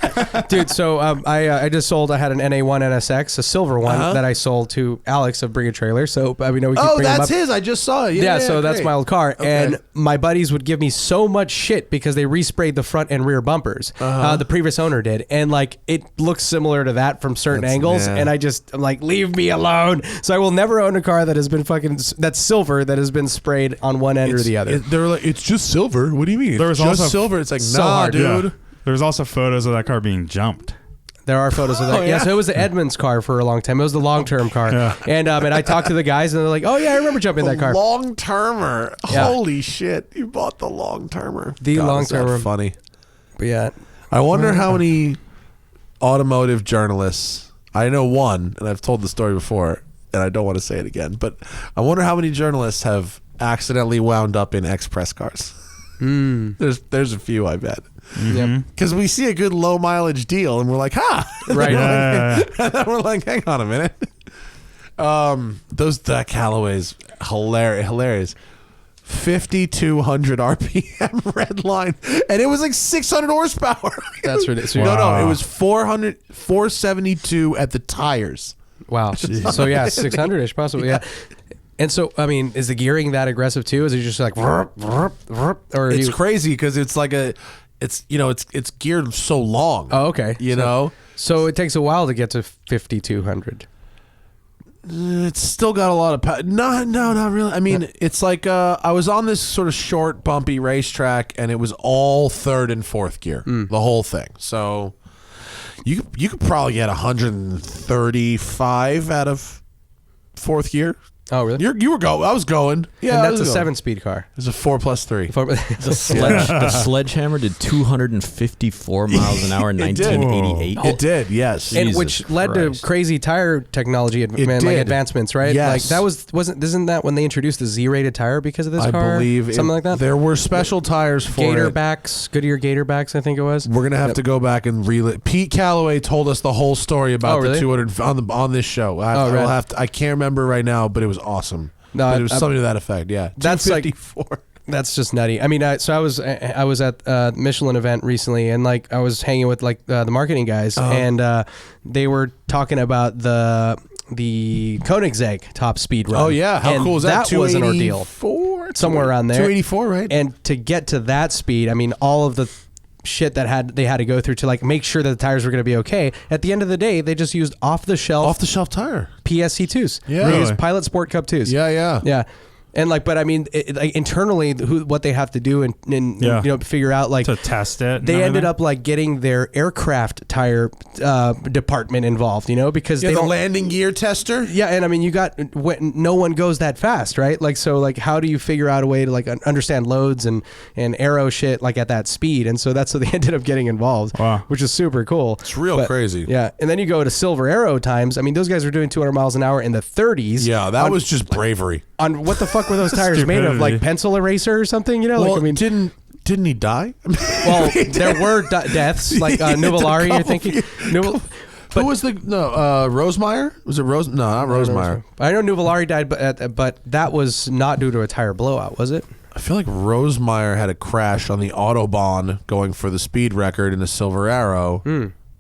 Dude, so I just sold, I had an NA1 NSX, a silver one that I sold to Alex of Bring a Trailer. So, I mean, we keep bringing him that's up. his. I just saw it. Yeah, so that's great. my old car. Okay. And my buddies would give me so much shit because they resprayed the front and rear bumpers. The previous owner did. And like, it looks similar to that from certain angles. yeah. And I'm like, leave me alone. So I will never own a car that has been that's silver, that has been sprayed on one end or the other. They're like, it's just silver. What do you mean? There It's was just also silver. It's like, so nah, hard. dude. Yeah. There's also photos of that car being jumped. There are photos of that. Oh, yeah, yeah. so it was the Edmunds car for a long time. It was the long-term car. Yeah. And I talked to the guys, and they're like, oh, yeah, I remember jumping in that car. Long termer. Yeah. Holy shit! You bought the long termer. The long-termer. Funny. But yeah. I wonder how many automotive journalists. I know one, and I've told the story before, and I don't want to say it again. But I wonder how many journalists have accidentally wound up in express cars. There's a few, I bet. Yep. Because we see a good low mileage deal, and we're like, ha! Right. Yeah. And then we're like, hang on a minute. That Callaway's hilarious. 5,200 RPM red line, and it was like 600 horsepower. That's ridiculous. No, it was 472 at the tires. Wow. So yeah, 600-ish possibly. Yeah. And so, I mean, is the gearing that aggressive too? Is it just like, or It's crazy because it's like it's geared so long. Oh, okay. You know, So it takes a while to get to 5,200. it's still got a lot of power. No, not really. I mean, it's like I was on this sort of short, bumpy racetrack, and it was all third and fourth gear, the whole thing. So you could probably get 135 out of fourth gear. Oh, really? You were going. I was going. Yeah, and I that's was a going. 7-speed car. It's a 4+3. The Sledgehammer did 254 miles an hour in It did. 1988. It did, yes. And Jesus which led to Christ. crazy tire technology did. advancements, right? Yes. Like isn't that when they introduced the Z-rated tire because of this I car? believe something like that. There were special tires for Gator it. backs, Goodyear Gator backs, I think it was. We're gonna have to go back and relive. Pete Calloway told us the whole story about really? the 200 on this show. right. I can't remember right now, but it was awesome. No, But it was something to that effect. Yeah, That's like- 254. That's just nutty. I mean, I was at a Michelin event recently, and like I was hanging with like the marketing guys, and they were talking about the Koenigsegg Top Speed run. Oh yeah, how And cool is that? That was an ordeal. 284? Somewhere around there. 284, right? And to get to that speed, I mean, all of the shit that they had to go through to like make sure that the tires were going to be okay. At the end of the day, they just used off the shelf tire. PSC2s. Yeah. They Really? used Pilot Sport Cup 2s. Yeah. Yeah. And like, but I mean, like internally, what they have to do and figure out like to test it. they ended up like getting their aircraft tire department involved, because Yeah, they the don't. landing gear tester. Yeah, and I mean, no one goes that fast, right? Like, so like, how do you figure out a way to like understand loads and aero shit like at that speed? And so that's what they ended up getting involved, Wow. which is super cool. It's real crazy. Yeah, and then you go to Silver Arrow times. I mean, those guys were doing 200 miles an hour in the 30s. Yeah, that was just bravery. On what the fuck were those tires made of? Like Stupidity. pencil eraser or something? Well, Like, I mean, didn't he die? well, there were deaths like Nuvolari. You're thinking. Who was Rosemeyer? Was it Rose? No, not Rosemeyer. I know Nuvolari died, but that was not due to a tire blowout, was it? I feel like Rosemeyer had a crash on the Autobahn going for the speed record in a Silver Arrow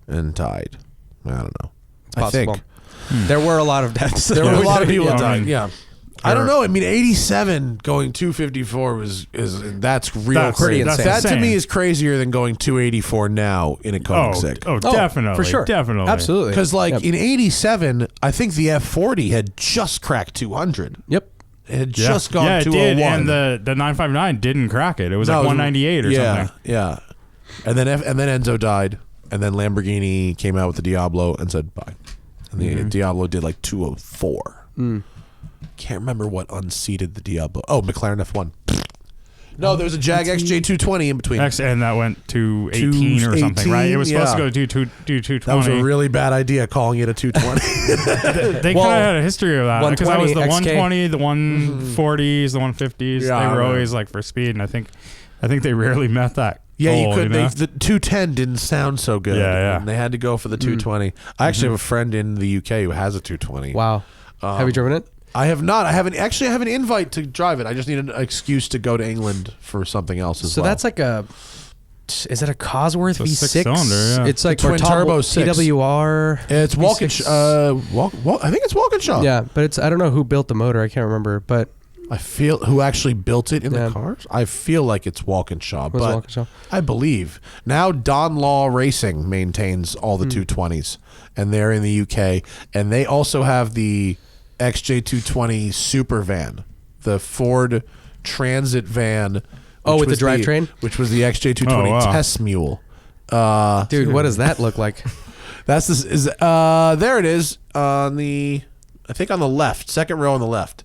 and died. I don't know. I think There were a lot of deaths. there were a lot of people that Yeah. died. Yeah. I don't know. I mean, 87 going 254 that's real That's crazy. insane. That to insane. me is crazier than going 284 now in a Koenigsegg. Oh, definitely. for sure. Definitely. Absolutely. Because Yep. in 87, I think the F40 had just cracked 200. Yep. It had Yeah. just gone it 201. did, and the 959 didn't crack it. It was like 198 or something. Yeah. And then Enzo died, and then Lamborghini came out with the Diablo and said bye. And the Diablo did like 204. Can't remember what unseated the Diablo. Oh, McLaren F1. No, there was a Jag XJ220 in between. And that went to 18 or something, right? It was supposed to go to 220. That was a really bad idea calling it a 220. They kind of had a history of that because that was the 120 120, the 140s, the 150s. Yeah, they I were know. always like for speed, and I think they rarely met that. Yeah, you goal, could. know? The 210 didn't sound so good. Yeah. And they had to go for the 220. I actually have a friend in the UK who has a 220. Wow. Have you driven it? I have not. I have an invite to drive it. I just need an excuse to go to England for something else as So well. that's like is it a Cosworth It's a V6? six-cylinder, yeah. It's like Twin turbo 6. TWR. It's V6. I think it's Walkinshaw. Yeah, but I don't know who built the motor. I can't remember, but I feel who actually built it in Yeah. the cars. I feel like it's Walkinshaw, Was it but Walkinshaw? I believe now Don Law Racing maintains all the 220s, and they're in the UK, and they also have the XJ220 super van, the Ford Transit van. Oh, with which the was drivetrain? which was the XJ220 Oh, wow. test mule. dude, what does that look like? That's this is there it is on the I think on the left, second row on the left.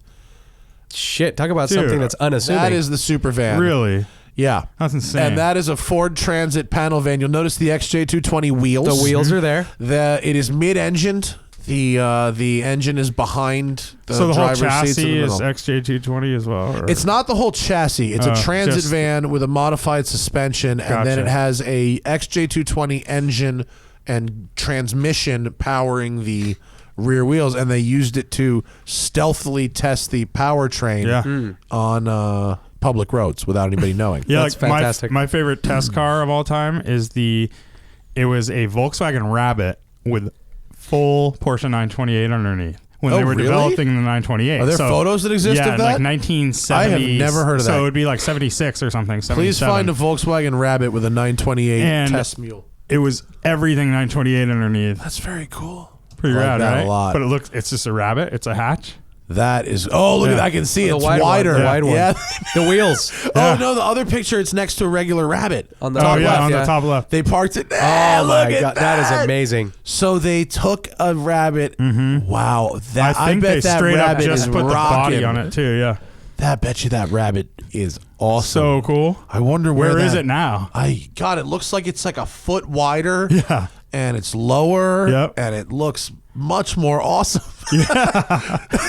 Shit, talk about Dude, something that's unassuming. That is the super van. Really? Yeah. That's insane. And that is a Ford Transit panel van. You'll notice the XJ220 wheels. the wheels are there. It is mid-engined. The engine is behind the so the whole driver's seats in the chassis is middle. XJ220 as well? Or? It's not the whole chassis. It's a transit just- van with a modified suspension, and then Gotcha. it has a XJ220 engine and transmission powering the rear wheels, and they used it to stealthily test the powertrain Yeah. on public roads without anybody knowing. Yeah, That's like fantastic. my favorite test car of all time is it was a Volkswagen Rabbit with full Porsche 928 underneath when Oh, they were really? developing the 928. Are there photos that exist yeah, of that? like 1970s. I have never heard of So that. it would be like 76 or something. Please 77. find a Volkswagen Rabbit with a 928 And- test mule. It was everything 928 underneath. That's very cool. Pretty I like rad, that right? a lot. But it's just a Rabbit. It's a hatch. That is. Oh, look at that! I can see The it's wide one, wider. the wide one. Yeah. The wheels. Oh no, the other picture it's next to a regular Rabbit On the Oh top yeah, left, on yeah. the top left. They parked it. Oh Look my at god, that is amazing. So they took a Rabbit. Wow, that I think bet they that straight up Rabbit just is put the body rocking. on it too. Yeah, That bet you that Rabbit is awesome. so cool. I wonder Where is that- it now? God, it looks like it's like a foot wider. Yeah. And it's lower. Yep. And it looks much more awesome.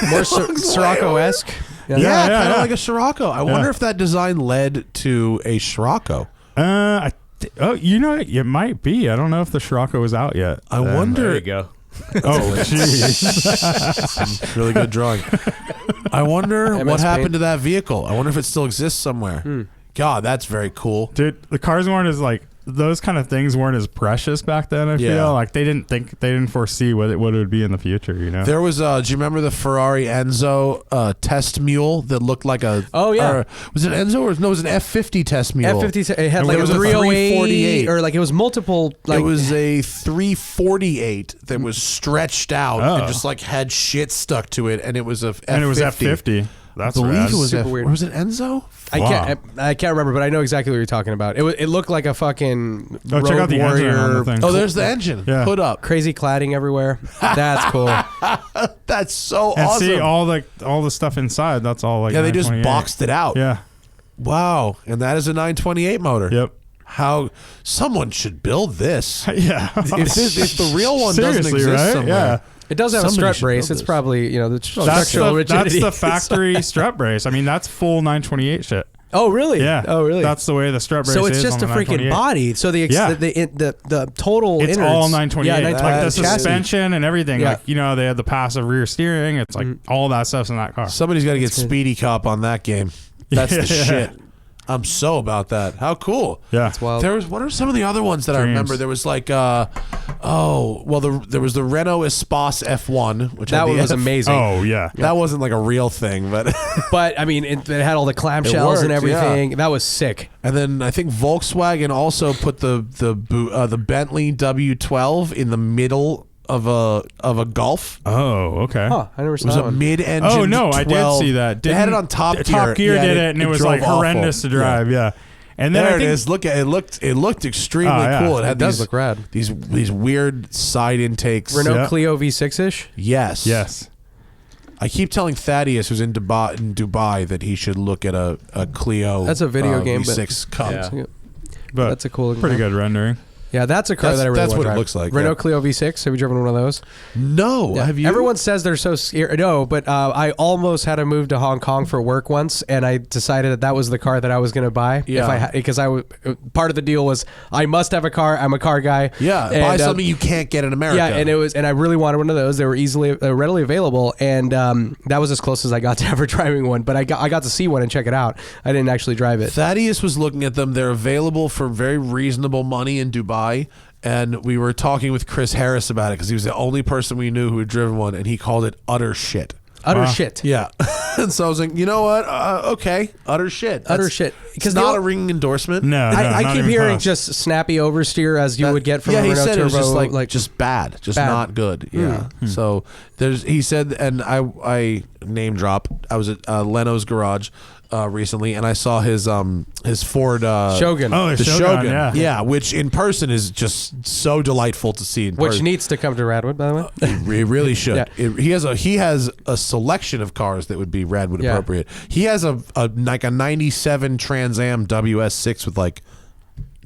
More Scirocco-esque. Yeah, yeah, kind of yeah. like a Scirocco. I wonder if that design led to a Scirocco. You know, it might be. I don't know if the Scirocco is out yet. I wonder. There you go. Oh, jeez. Really good drawing. I wonder MS what happened Paint. to that vehicle. I wonder if it still exists somewhere. God, that's very cool. Dude, the cars weren't as like those kind of things weren't as precious back then. I Yeah. feel like they didn't foresee what it would be in the future. You know, There was, do you remember the Ferrari Enzo test mule that looked like a? Oh, yeah. or- was it Enzo or no? It was an F50 test mule. F50, it had And like it a was a 308 348. or like it was multiple. Like, It was a 348 that was stretched out Oh. and just like had shit stuck to it, and it was a F50. and it was F50. That's I believe rad. it was Super F. weird. Was it Enzo? I can't remember, but I know exactly what you're talking about. It looked like a fucking Oh, check Road out the engine on the Warrior. thing. Oh, there's the engine. Yeah. Hood up. Crazy cladding everywhere. That's cool. That's so And awesome. see all the stuff inside. That's all like yeah, they just 928. boxed it out. Yeah. Wow, and that is a 928 motor. Yep. How someone should build this. Yeah. If the real one doesn't Seriously, exist right? somewhere. Yeah. It does have Somebody a strut should brace. build It's this. probably the That's structural the, rigidity. that's the factory strut brace. I mean, that's full 928 shit. Oh really? Yeah. Oh really? That's the way the strut brace So it's is just a on the freaking 928. body. So the total It's innards, all 928. Yeah, like the 928 chassis. suspension and everything. Yeah. Like, you know, they had the passive rear steering. It's like all that stuff's in that car. Somebody's got to get good. Speedy Cop on that game. That's the Yeah. shit. I'm so about that. How cool. Yeah. It's wild. There was, what are some of the other ones that I Dreams. remember? There was like, there was the Renault Espace F1, which That had the one was F- amazing. Oh, yeah. That wasn't like a real thing, but But I mean, it had all the clamshells worked, and everything. That was sick. and then I think Volkswagen also put the Bentley W12 in the middle of a Golf. Oh, okay. Huh? I never It saw was that a one. mid-engine. Oh, no, I did 12. see that. They had it on Top Gear. Top Gear Yeah, did it, and it was drove like horrendous awful. to drive. Yeah. And then There I think it is. Look at it. Looked extremely Oh, yeah. cool. It had It does these, look rad. these weird side intakes. Renault Yeah. Clio V6-ish. Yes. Yes. I keep telling Thaddeus, who's in Dubai, that he should look at a Clio. That's a video game, but- V6 Cup. Yeah. But That's a cool looking pretty car. good rendering. Yeah, that's a car That's- that I really that's want what to it drive. looks like, Renault yeah. Clio V6. Have you driven one of those? No, Yeah. have you? Everyone says they're so scared. No, but I almost had to move to Hong Kong for work once, and I decided that was the car that I was going to buy. Yeah. Because part of the deal was I must have a car. I'm a car guy. Yeah, And, buy something you can't get in America. Yeah, and I really wanted one of those. They were readily available, and that was as close as I got to ever driving one. But I got to see one and check it out. I didn't actually drive it. Thaddeus was looking at them. They're available for very reasonable money in Dubai. And we were talking with Chris Harris about it because he was the only person we knew who had driven one, and he called it utter shit. Utter shit. Yeah. And so I was like, you know what? Okay, utter shit. Utter That's- shit. It's Because not a ringing endorsement. No, I not keep even hearing close. just snappy oversteer as you would get from yeah, a he Renault said Turbo. it was just just bad, just Bad. not good. Yeah. So he said, and I name drop. I was at Leno's garage recently, and I saw his Ford Shogun. Oh, the Shogun, Shogun. yeah. Which in person is just so delightful to see. In Which person. needs to come to Radwood, by the way. He really should. Yeah. He has a selection of cars that would be Radwood Yeah. appropriate. He has a 97 Trans Am WS6 with like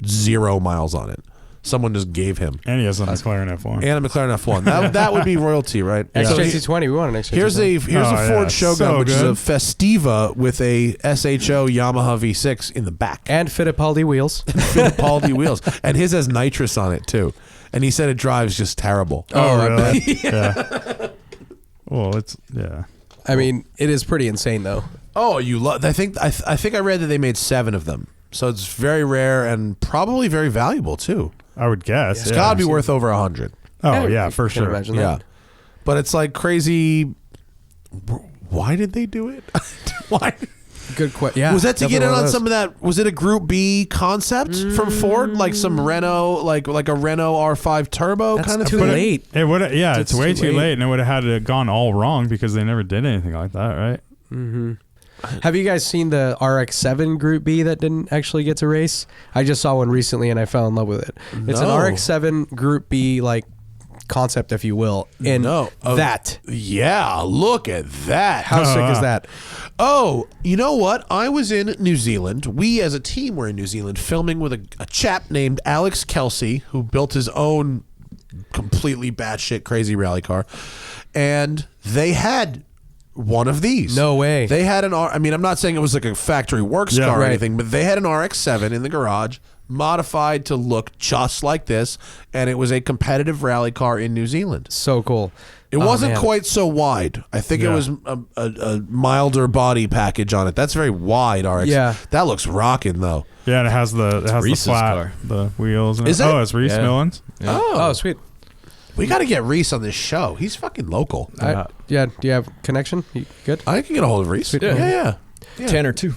0 miles on it. Someone just gave him. And he has a McLaren F1. And a McLaren F1. That would be royalty, right? So XJ220. We want an XJ220. here's a Oh, Ford yeah. Shogun, So which is good. a Festiva with a SHO Yamaha V6 in the back. And Fittipaldi wheels. Fittipaldi wheels. And his has nitrous on it too. And he said it drives just terrible. Oh, I really? Yeah. Well, yeah. I mean, it is pretty insane, though. Oh, you love? I think I read that they made 7 of them, so it's very rare and probably very valuable too. I would guess. It's yeah. got to be worth over 100. Oh, yeah, for I can sure. imagine Yeah, that. but it's like crazy. Why did they do it? Why? Good question. Yeah, was that to get in definitely one on of some of that? Was it a Group B concept from Ford, like some Renault, like a Renault R5 Turbo That's kind of too thing? late. It would, yeah, it's way too too late. late, and it would have had to gone all wrong because they never did anything like that, right? Mm-hmm. Have you guys seen the RX-7 Group B that didn't actually get to race? I just saw one recently and I fell in love with it. It's an No. RX-7 Group B like concept, if you will. And that. Yeah, look at that. How sick is that? Oh, you know what? I was in New Zealand. We as a team were in New Zealand filming with a chap named Alex Kelsey, who built his own completely batshit crazy rally car. And they had one of these. No way. They had I mean, I'm not saying it was like a factory works Yeah, car or right. anything, but they had an RX-7 in the garage, modified to look just like this, and it was a competitive rally car in New Zealand. So cool. It Oh, wasn't man. quite so wide. I think it Yeah. was a milder body package on it. That's very wide, RX. Yeah. That looks rocking, though. Yeah, and it has the Reese's flat, car. the wheels. And Is it? Oh, it's Reese Yeah. Millens. Yeah. Oh, sweet. We got to get Reese on this show. He's fucking local. Yeah. Do you have connection? You good? I can get a hold of Reese. Yeah. Yeah. Tanner too.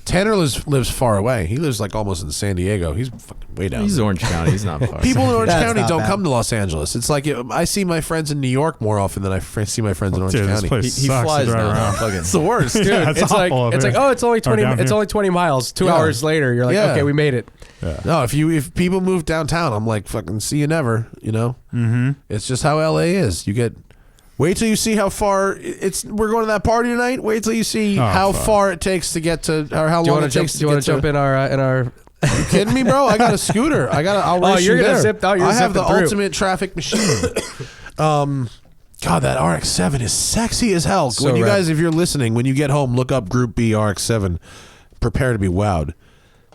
Tanner lives far away. He lives like almost in San Diego. He's fucking way down He's there. Orange County. He's not far. People in Orange That's County not don't bad. come to Los Angeles. It's like I see my friends in New York more often than I see my friends in Orange Dude, this County. place he sucks flies to drive now. around. Fucking. It's the worst. Dude, Yeah, it's it's like awful up it's here. like, oh, it's only 20 down it's here. only 20 miles. 2 Yeah. hours later, you're like, Yeah. okay, we made it. No, if people move downtown, I'm like, fucking see you never. You know, it's just how LA is. You get. Wait till you see how far we're going to that party tonight. Wait till you see how fuck. far it takes to get to, or how Do you long want it to takes jump? to Do you get want to jump in our? You kidding me, bro? I got a scooter. I'll race you're you gonna there. zip- oh, you're I have the zipping through. ultimate traffic machine. God, that RX-7 is sexy as hell. So when you rad. guys, if you're listening, when you get home, look up Group B RX-7. Prepare to be wowed.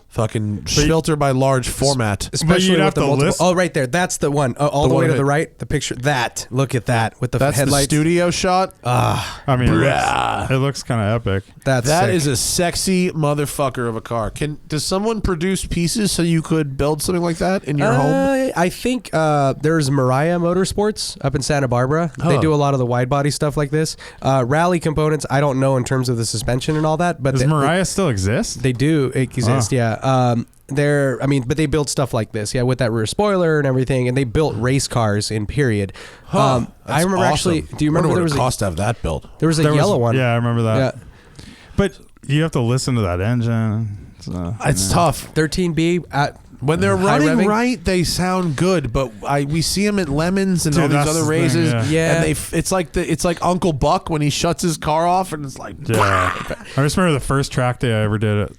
Fucking filter by large format. Especially you'd with have the to multiple. list- Oh, right there. That's the one. All The the one way to of the it. right. The picture. That. Look at that with the That's headlights. the studio shot. I mean, Bruh. it looks kind of epic. That's That sick. is a sexy motherfucker of a car. Does someone produce pieces so you could build something like that in your home? I think there's Mariah Motorsports up in Santa Barbara. They Huh. do a lot of the wide body stuff like this. Rally components, I don't know in terms of the suspension and all that, but Does Mariah still exist? they do exist. Yeah. But they build stuff like this, yeah, with that rear spoiler and everything, and they built race cars in period. I That's remember awesome. actually. Do you remember Wonder there what was it cost to have that built? there was a There was- yellow one? Yeah, I remember that. Yeah. But you have to listen to that engine. It's tough. 13B at When they're high running revving? right, they sound good, but we see them at Lemons and Dude, all these that's other the thing, races, yeah. and it's like Uncle Buck when he shuts his car off, and it's like, Yeah. I just remember the first track day I ever did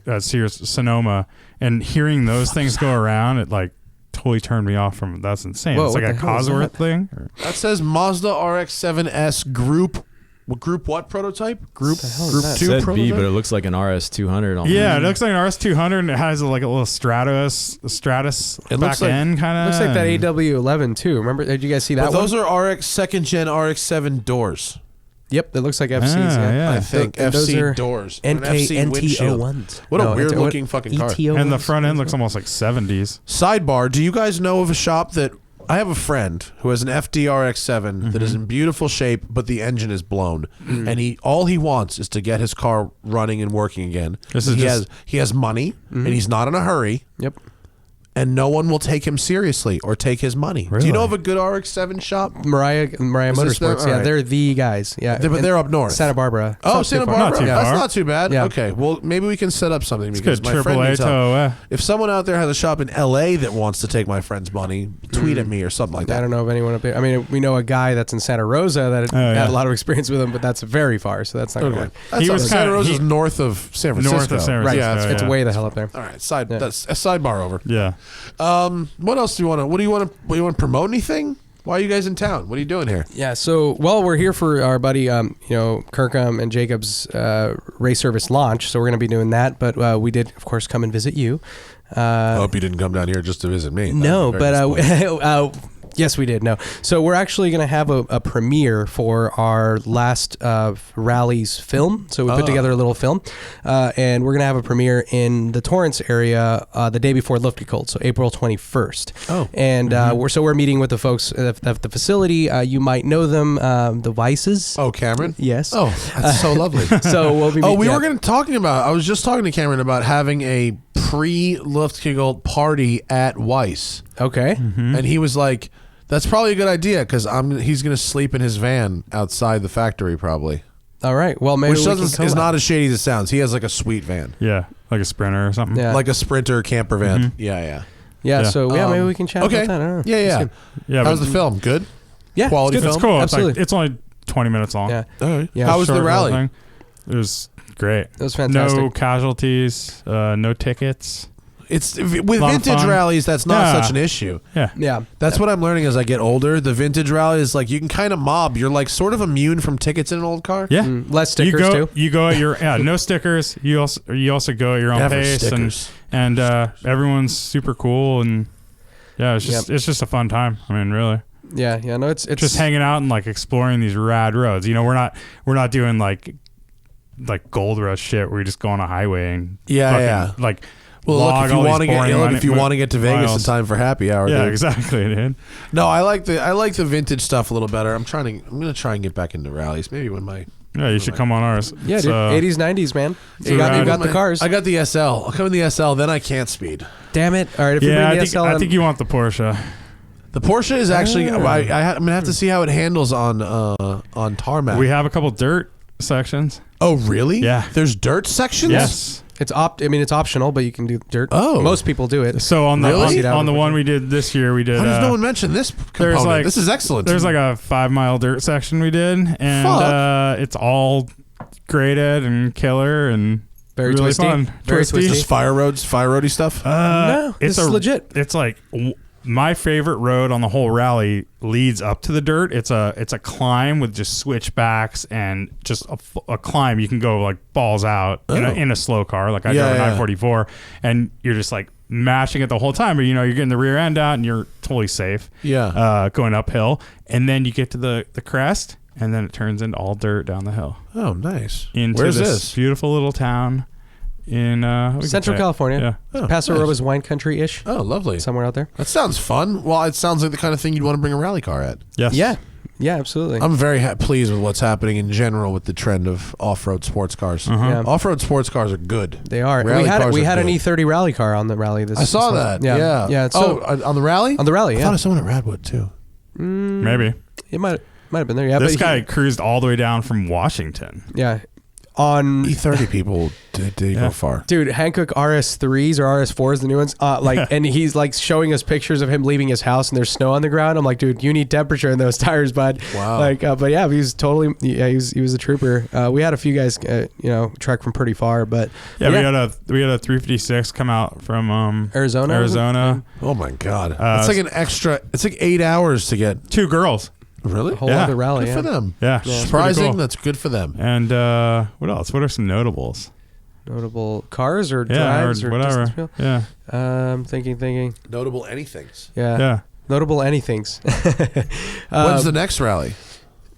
at Sears Sonoma, and hearing those things go around, it like totally turned me off from. That's insane. Whoa, it's like what a the hell is Cosworth that? thing. that says Mazda RX-7S Group. What prototype? Group is Group that? 2 Said prototype. B, but it looks like an RS200. Almost. Yeah, it looks like an RS200, and it has like a little Stratus It back looks like- end kind of. looks like that AW11 too. Remember? Did you guys see that But those one? are RX second gen RX-7 doors. Yep, it looks like FCs. yeah. I think Th- those FC are doors. An NK FC windshield. NTO1s. What a No, weird NTO looking fucking car. ETO1s. And the front end looks almost like 70s. Sidebar: do you guys know of a shop that I have a friend who has an FDRX7 that is in beautiful shape, but the engine is blown, and all he wants is to get his car running and working again. This is he has money, and he's not in a hurry, Yep. and no one will take him seriously or take his money. Do you know of a good RX-7 shop? Mariah Is this Motorsports. them? Yeah, Alright. they're the guys. Yeah, But they're up north. Santa Barbara. Oh, It's not Santa too far. Barbara. Not too That's far. not too bad. Yeah. Okay, well, maybe we can set up something It's because good. my friend AAA needs help. to If someone out there has a shop in LA that wants to take my friend's money, tweet at me or something like I that. don't know of anyone up there. I mean, we know a guy that's in Santa Rosa that had yeah. a lot of experience with him, but that's very far, so that's not going to work. That's He all was right. Santa kinda- Rosa's he- north of San Francisco. North of San Right, Yeah, that's it's yeah. way the hell up there. all right. Yeah. That's a sidebar over. Yeah. What else do you want to? What do you want to promote anything? Why are you guys in town? What are you doing here? Yeah, so we're here for our buddy, Kirkham and Jacob's race service launch, so we're going to be doing that. But we did, of course, come and visit you. I hope you didn't come down here just to visit me. No, That'd be very but Yes, we did. No. So we're actually going to have a premiere for our last rally's film. So we put together a little film, and we're going to have a premiere in the Torrance area the day before Lift Cold, so April 21st. Oh. And we're meeting with the folks at the facility. You might know them, the Vices. Oh, Cameron? Yes. Oh, that's so lovely. So we'll be. I was just talking to Cameron about having a pre-Luftkegel party at Weiss. Okay. And he was like, that's probably a good idea because he's going to sleep in his van outside the factory probably. All right. Well, maybe Which is not as shady as it sounds. He has like a sweet van. Yeah, like a Sprinter or something. Yeah. Like a Sprinter camper van. Yeah. Yeah. So maybe we can chat okay. about that. I don't know. Yeah. Yeah. How's the film? Good? Yeah. Quality it's good. film? It's cool. Absolutely. It's only 20 minutes long. Yeah. All right. Yeah. How was the Short little rally? thing. It was great. It was fantastic. No casualties, no tickets. It's with Lot of vintage fun. rallies. That's not Yeah. such an issue. Yeah. Yeah. That's what I'm learning as I get older. The vintage rally is like you can kind of mob. You're like sort of immune from tickets in an old car. Yeah. Less stickers too. You go at your no stickers. You also go at your own Never pace stickers. and everyone's super cool and yeah, it's just a fun time. I mean, really. Yeah. No, it's Just hanging out and like exploring these rad roads. You know, we're not doing like gold rush shit where you just go on a highway and like Well, look, if you want to get to Vegas in miles. time for happy hour. Yeah, dude. exactly, dude. No, I like the vintage stuff a little better. I'm gonna try and get back into rallies. Maybe when my Yeah, you should come on ours. Yeah, It's, dude. 80s, 90s, man. You rad. got the cars. I got the SL. I'll come in the SL. Then I can't speed. Damn it. All right. If you Yeah, bring the SL, I think you want the Porsche. The Porsche is actually. I'm gonna have to see how it handles on tarmac. We have a couple dirt sections. Oh, really? Yeah. There's dirt sections. Yes. it's it's optional, but you can do dirt. Oh. Most people do it. So on the Really? on the one we did this year, we did. How does no one mention this component? This is excellent. There's like a 5 mile dirt section we did, and it's all graded and killer and Very really twisty. fun. Very Twisty. twisty. Just fire roady stuff. No, it's this is legit. It's like my favorite road on the whole rally leads up to the dirt. It's a climb with just switchbacks and just a climb. You can go like balls out in a slow car, like I drove a 944, and you're just like mashing it the whole time. But you're getting the rear end out and you're totally safe. Yeah. Going uphill, and then you get to the crest, and then it turns into all dirt down the hill. Oh, nice. Into Where's this this? beautiful little town in Central California. Yeah. Paso nice. Robles wine country-ish. Oh, lovely. Somewhere out there. That sounds fun. Well, it sounds like the kind of thing you'd want to bring a rally car at. Yes. Yeah, absolutely. I'm very pleased with what's happening in general with the trend of off-road sports cars. Yeah. Off-road sports cars are good. They are. Rally cars We are had an good. E30 rally car on the rally this I saw this that. month. Yeah. So, on the rally? on the rally, I yeah. thought I saw one at Radwood too. Maybe. It might have been there. Yeah, This but guy cruised all the way down from Washington. yeah. On E30 people did go far. dude, Hankook RS3s or RS4s, the new ones. And he's like showing us pictures of him leaving his house and there's snow on the ground. I'm like, dude, you need temperature in those tires, bud. Wow. But yeah, he was totally. Yeah, he was a trooper. We had a few guys, trek from pretty far, but Yeah, we had a 356 come out from Arizona. Oh my God. It's like an extra. It's like 8 hours to get. 2 girls. Really? A whole Yeah. other rally. Good for them. Yeah. it's Surprising. pretty cool. That's good for them. And what else? What are some notables? Notable cars or Yeah, drives or whatever. distance wheel? Yeah. Thinking. Notable anythings. Yeah. Yeah. Notable anythings. When's the next rally?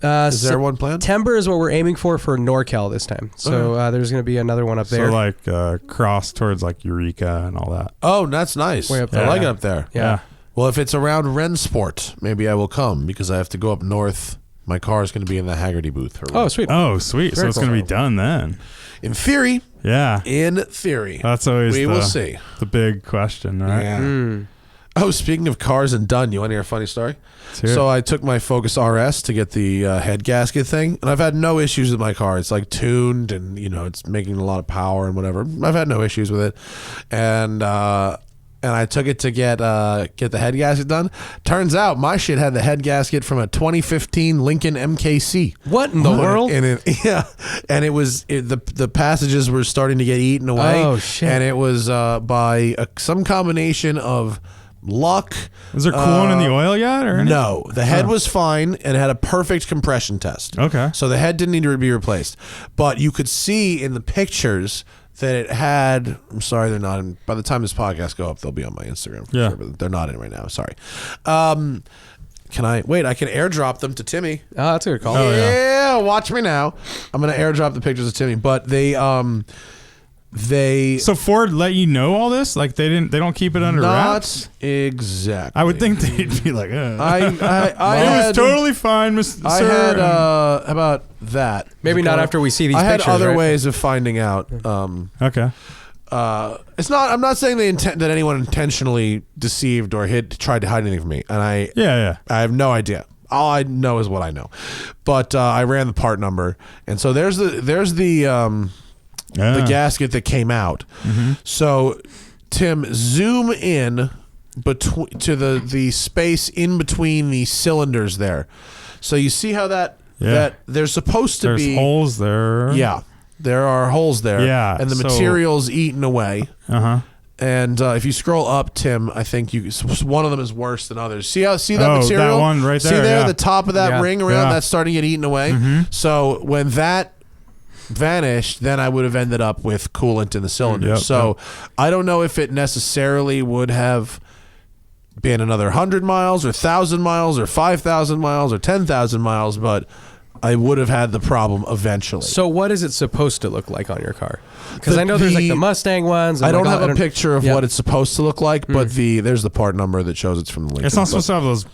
Is there one planned? September is what we're aiming for NorCal this time. So there's going to be another one up there. So like cross towards like Eureka and all that. Oh, that's nice. Way up I there. like it up there. Yeah. Well, if it's around Rensport, maybe I will come because I have to go up north. My car is going to be in the Haggerty booth. Oh, sweet. Oh, sweet. So Very it's going to cool. be done then. In theory. Yeah. In theory. That's always we will see. the big question, right? Yeah. Oh, speaking of cars and done, you want to hear a funny story? Let's hear So it. I took my Focus RS to get the head gasket thing, and I've had no issues with my car. It's like tuned, and it's making a lot of power and whatever. I've had no issues with it, and I took it to get the head gasket done. Turns out my shit had the head gasket from a 2015 Lincoln MKC. What in the world? And it was the passages were starting to get eaten away. Oh, shit. And it was by some combination of luck. Is there coolant in the oil yet? Or anything? No, the head was fine and had a perfect compression test. Okay. So the head didn't need to be replaced. But you could see in the pictures that it had, I'm sorry, they're not in, by the time this podcast go up, they'll be on my Instagram for Yeah. sure, but they're not in right now. Sorry. Can I wait? I can airdrop them to Timmy. Oh, that's a good call. Oh, yeah, watch me now. I'm gonna airdrop the pictures of Timmy, but they So Ford let you know all this? Like they don't keep it under wraps? not exactly. I would think they'd be like, I it had, was totally fine, Mr. I Sir. had how about that? Maybe not after we see these I had pictures, other right? ways of finding out. Okay. It's not. I'm not saying that anyone intentionally deceived or tried to hide anything from me, and I have no idea. All I know is what I know. But I ran the part number, and so there's the gasket that came out. Mm-hmm. So Tim, zoom in to the space in between the cylinders there. So you see how that there's supposed to be holes there. Yeah. There are holes there. Yeah, And the so- material's eaten away. Uh-huh. And if you scroll up, Tim, I think one of them is worse than others. See that material? That one right there. See there, yeah. the top of that ring around, Yeah. that's starting to get eaten away. Mm-hmm. So when that vanished, then I would have ended up with coolant in the cylinders. I don't know if it necessarily would have been another 100 miles or 1,000 miles or 5,000 miles or 10,000 miles, but I would have had the problem eventually. So what is it supposed to look like on your car? Because I know there's like the Mustang ones. And I don't like, have a picture of what it's supposed to look like, but there's the part number that shows it's from the Lincoln. It's not supposed to have those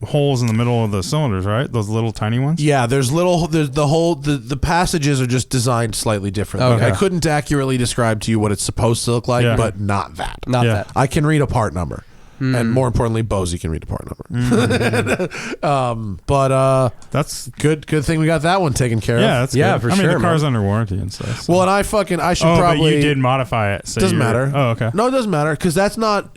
holes in the middle of the cylinders, right? Those little tiny ones? Yeah, there's the passages are just designed slightly differently. Okay. I couldn't accurately describe to you what it's supposed to look like, but not that. Not that. I can read a part number. And more importantly, Bozy can read the part number. But That's good thing we got that one taken care of. that's Yeah, good. for I mean, sure, the car's man. under warranty and stuff. So. Well, and I should but probably you did modify it. So doesn't matter. Oh, okay. No, it doesn't matter because that's not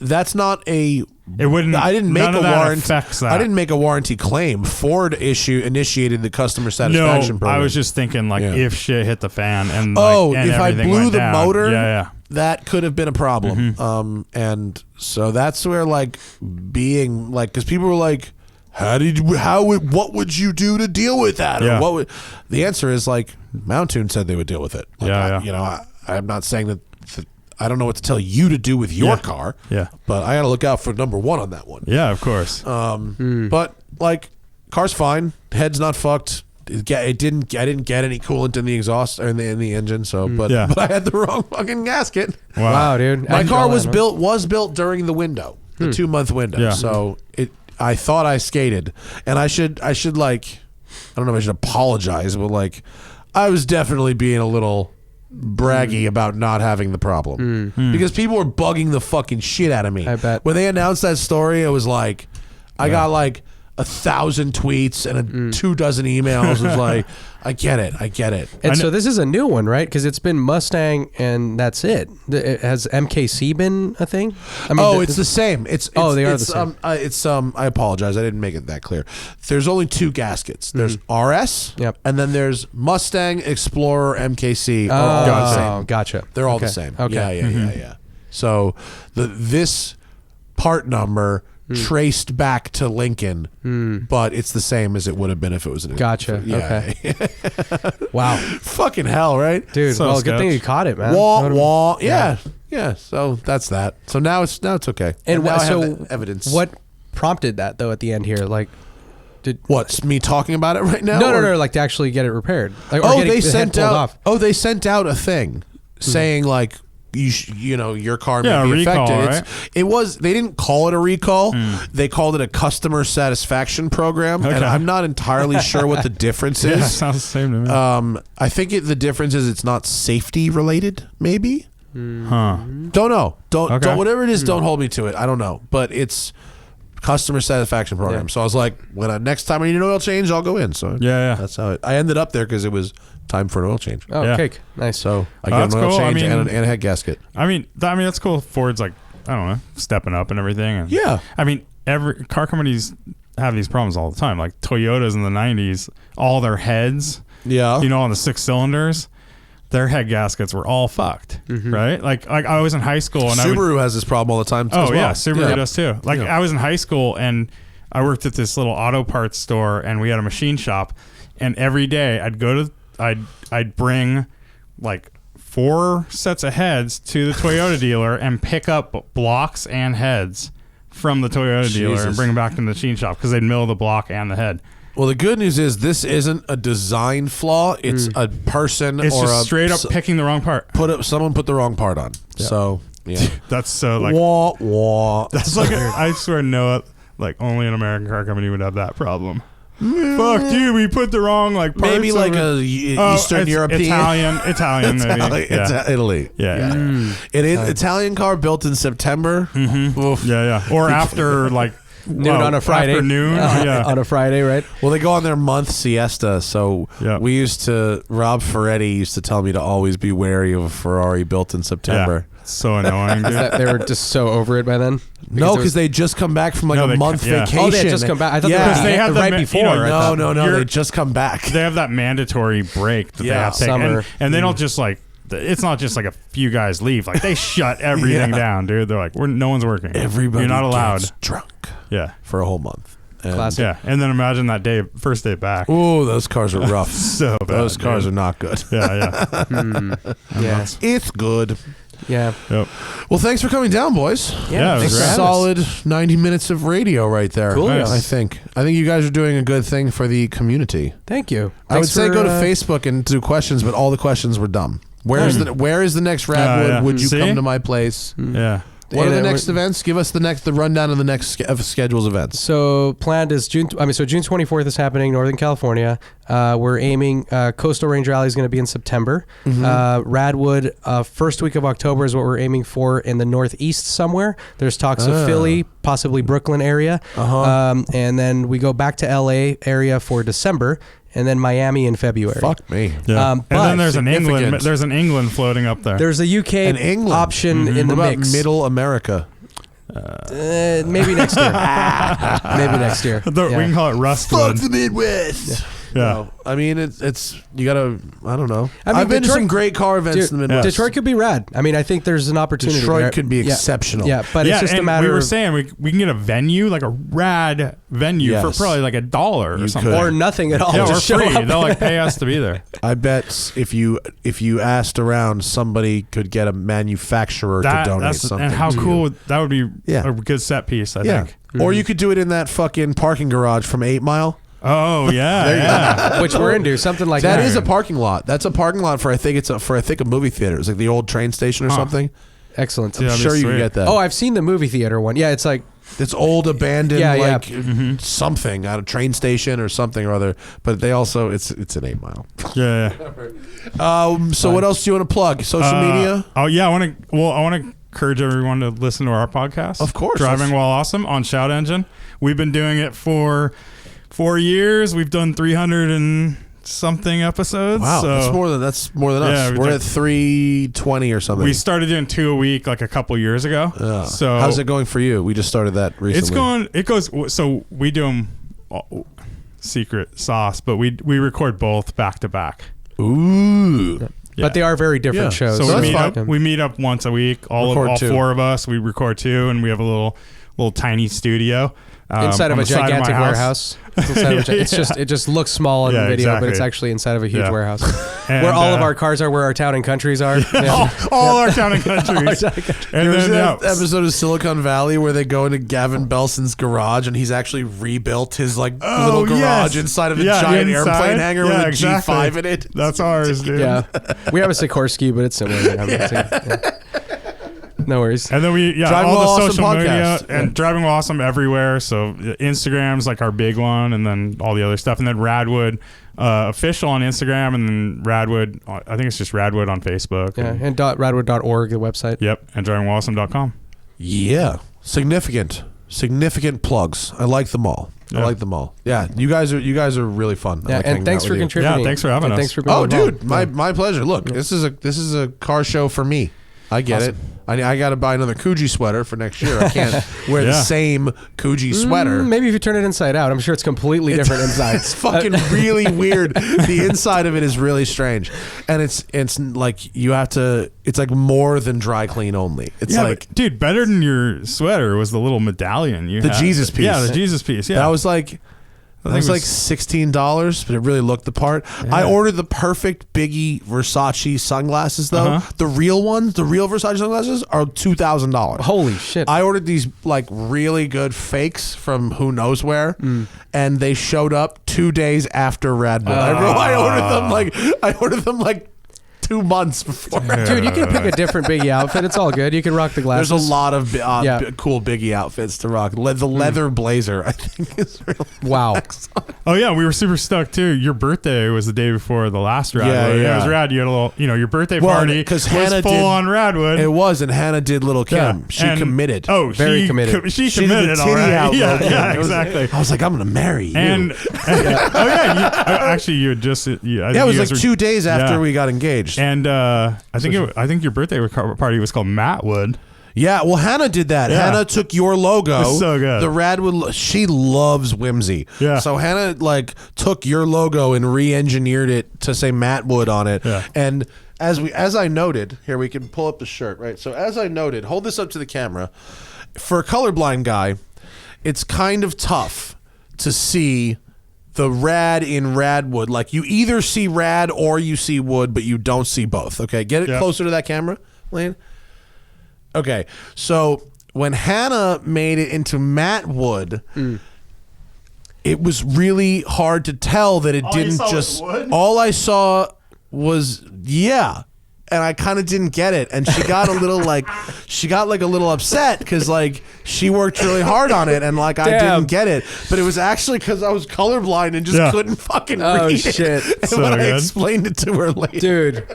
a. It wouldn't. I didn't make none a of that warranty. affects that. I didn't make a warranty claim. Ford initiated the customer satisfaction program. I was just thinking like if shit hit the fan and and if I everything blew went the down. motor, that could have been a problem. And so that's where like being like, because people were like, what would you do to deal with that? Yeah. Or what would the answer is like Mountoon said they would deal with it. Like, Yeah. I'm not saying that. I don't know what to tell you to do with your car. Yeah. But I got to look out for number one on that one. Yeah, of course. But like, car's fine. Head's not fucked. I didn't get any coolant in the exhaust or in the engine. So, but I had the wrong fucking gasket. Wow, dude. My car was built during the window, the 2-month window. Yeah. So I thought I skated, and I should like, I don't know if I should apologize, but like, I was definitely being a little braggy about not having the problem because people were bugging the fucking shit out of me. I bet. When they announced that story, it was like, I got like 1,000 tweets and 24 emails. It was like, I get it. And so this is a new one, right? Because it's been Mustang and that's it. Has MKC been a thing? I mean, It's the same. They are the same. I apologize. I didn't make it that clear. There's only 2 gaskets. There's RS, and then there's Mustang, Explorer, MKC. Are all the same. Gotcha. They're all the same. Okay. Yeah. So this part number traced back to Lincoln, but it's the same as it would have been if it was an. Gotcha. Okay. Wow. Fucking hell, right? Dude, So well, good thing sketch. you caught it, man. Wah. Yeah. So that's that. So now it's okay. And now I have so the evidence. what prompted that though at the end here? Like, What's me talking about it right now? No, like to actually get it repaired. Like, or getting they the head sent pulled out. off. Oh, they sent out a thing saying like your car may be recall, affected. right? They didn't call it a recall. They called it a customer satisfaction program, and I'm not entirely sure what the difference Yeah, is. sounds the same to me. I think the difference is it's not safety related. Maybe. Don't know. Don't whatever it is. Don't hold me to it. I don't know, but it's customer satisfaction program. Yeah. So I was like, when next time I need an oil change, I'll go in. So that's how I ended up there because it was time for an oil change. Oh, Yeah. cake. Nice. So I Oh, get an oil that's cool. I change mean- and a head gasket. I mean, that's cool. Ford's like, I don't know, stepping up and everything. And Yeah. I mean, every car companies have these problems all the time. Like Toyotas in the 90s, all their heads, Yeah. on the 6 cylinders, their head gaskets were all fucked, right? Like I was in high school and Subaru has this problem all the time. Oh as well. yeah, Subaru does too. Like Yeah. I was in high school and I worked at this little auto parts store and we had a machine shop, and every day I'd bring like 4 sets of heads to the Toyota dealer and pick up blocks and heads from the Toyota dealer and Jesus. bring them back to the machine shop because they'd mill the block and the head. Well, the good news is this isn't a design flaw. It's a person It's or just a straight up picking the wrong part. someone put the wrong part on. So yeah, That's so like wah wah. that's like I swear Noah, like only an American car company would have that problem. Fuck, dude, we put the wrong like parts. Maybe like over- a Eastern it's European. Italian maybe. Yeah. Italy. Yeah. It is Italian car built in September. Oof. Yeah. Or after like Noon on a Friday. Afternoon. Yeah. On a Friday, right? Well, they go on their month siesta, so Yeah. we used to. Rob Ferretti used to tell me to always be wary of a Ferrari built in September. Yeah. So annoying, dude. That they were just so over it by then. No, because they just come back from like No, a they month ca- yeah. vacation. Oh, they had just come back. I thought Yeah. they They were had the right ma- before. you know, I thought. No, You're- they just come back. They have that mandatory break that they Yeah. have to take. Summer. And they don't just like, it's not just like a few guys leave. Like they shut everything Yeah. down, dude. They're like, no one's working. Everybody You're not allowed. gets drunk Yeah. for a whole month. And- Classic. Yeah. And then imagine that day, first day back. Ooh, those cars are rough. So bad. Those cars dude. are not good. Yeah. Yeah. It's good. Yeah. Yep. Well, thanks for coming down, boys. Yeah, it was thanks for great. having us. Solid 90 minutes of radio right there. Cool. Nice. I think you guys are doing a good thing for the community. Thank you. I would Thanks say for, go to Facebook and do questions, but all the questions were dumb. Where is the next Radwood? yeah. Would you See? come to my place? Yeah. What are the And next events? Give us the rundown of the next schedule's events. So planned is June 24th is happening, Northern California. We're aiming Coastal Range Rally is going to be in September. Radwood first week of October is what we're aiming for in the Northeast somewhere. There's talks of Philly, possibly Brooklyn area, and then we go back to LA area for December, and then Miami in February. Fuck me. Yeah. And but then there's an England. significant. There's an England floating up there. There's a UK And England. option in the What about mix. Middle America? Maybe next year. Maybe next year. We Yeah. can call it Rustwood. Midwest. Yeah. No, I mean it's you gotta. I don't know. I mean, I've been to Detroit- some great car events Dude, in the Midwest. Detroit could be rad. I mean, I think there's an opportunity. Detroit there. could be Yeah. exceptional. Yeah, but it's just a and matter we were of saying we can get a venue, like a rad venue for Yes. probably like $1 or You something. could. or nothing at all. Yeah, or just show free. up. They'll like pay us to be there. I bet if you asked around, somebody could get a manufacturer to donate That's something. and how to cool you. would, that would be Yeah. a good set piece. I Yeah. think. Or you could do it in that fucking parking garage from 8 Mile. Oh yeah, Which we're into, something like That that. is a parking lot. That's a parking lot for I think a movie theater. It's like the old train station or something. excellent. I'm Yeah, that'd be sure you can sweet. get that. Oh, I've seen the movie theater one. Yeah, it's like It's old abandoned Yeah, yeah. like something at a train station or something or other. But they also it's an 8 Mile. yeah. So what else do you want to plug? Social media? Oh yeah, I want to encourage everyone to listen to our podcast. Of course. Driving While Awesome on Shout Engine. We've been doing it for 4 years. We've done 300 and something episodes. Wow, so that's more than us. Yeah, We're at 320 or something. we started doing 2 a week like a couple years ago. So how's it going for you? We just started that recently. It goes. So we do them secret sauce, but we record both back to back. Ooh. Yeah. but they are very different Yeah. shows. So that's we meet fine. up. We meet up once a week. All Record two. 4 of us. We record 2, and we have a little tiny studio inside of on a the side gigantic my house. warehouse. Inside of a it just looks small on Yeah, video, but exactly. it's actually inside of a huge Yeah. warehouse And, where all of our cars are, where our town and countries are. all our town and countries. And There's then that episode of Silicon Valley where they go into Gavin Belson's garage and he's actually rebuilt his little garage yes. inside of a Yeah, giant inside. airplane hangar Yeah, with a exactly. G5 in it. That's ours, dude. Yeah, we have a Sikorsky, but it's similar. Yeah. No worries. And then Driving all While the Awesome social media podcast. and Driving While Awesome everywhere. So Instagram's like our big one, and then all the other stuff, and then Radwood official on Instagram, and then Radwood. I think it's just Radwood on Facebook. Yeah, and radwood.org, the website. Yep, and drivingwhilawesome.com. Yeah. Significant plugs. I like them all. Yeah. I like them all. Yeah, you guys are really fun. I Yeah, like and hanging thanks out for with you. contributing. Yeah, thanks for having And us. Thanks for being Oh, involved. dude, my pleasure. Look, this is a car show for me. I get it. I got to buy another Coogee sweater for next year. I can't wear the Yeah. same Coogee sweater. Maybe if you turn it inside out, I'm sure it's completely different inside. It's fucking really weird. The inside of it is really strange, and it's like you have to. It's like more than dry clean only. It's Yeah, like but, dude, better than your sweater was the little medallion you The had. Jesus piece. Yeah, the Jesus piece. Yeah, that was like. It was like $16, but it really looked the part. Yeah. I ordered the perfect Biggie Versace sunglasses, though. The real ones, the real Versace sunglasses, are $2,000. Holy shit! I ordered these like really good fakes from who knows where, and they showed up 2 days after Radwood. I ordered them like 2 months before. Dude, you can pick a different Biggie outfit. It's all good. You can rock the glasses. There's a lot of cool Biggie outfits to rock. The leather blazer, I think, is really excellent. Oh yeah, we were super stoked too. Your birthday was the day before the last Radwood. Yeah. It was rad. You had a little, your birthday party because Hannah full on Radwood. It was, and Hannah did little Kim. She committed. Oh, very committed. She committed. All right. Yeah, exactly. I was like, I'm gonna marry you. And actually, you had just it was like 2 days after we got engaged. And I think your birthday party was called Mattwood. Yeah, well, Hannah did that. Yeah. Hannah took your logo. It's so good. The Radwood. She loves whimsy. Yeah. So Hannah took your logo and re-engineered it to say Mattwood on it. Yeah. And as I noted, here we can pull up the shirt, right? So as I noted, hold this up to the camera. For a colorblind guy, it's kind of tough to see the rad in Radwood. Like you either see rad or you see wood, but you don't see both. Okay, get it closer to that camera, Lane. Okay, so when Hannah made it into Mattwood, it was really hard to tell that it didn't just. All I saw was and I kind of didn't get it, and she got a little a little upset because she worked really hard on it, and I didn't get it, but it was actually because I was colorblind and just couldn't fucking read it. And so when good. I explained it to her later, dude.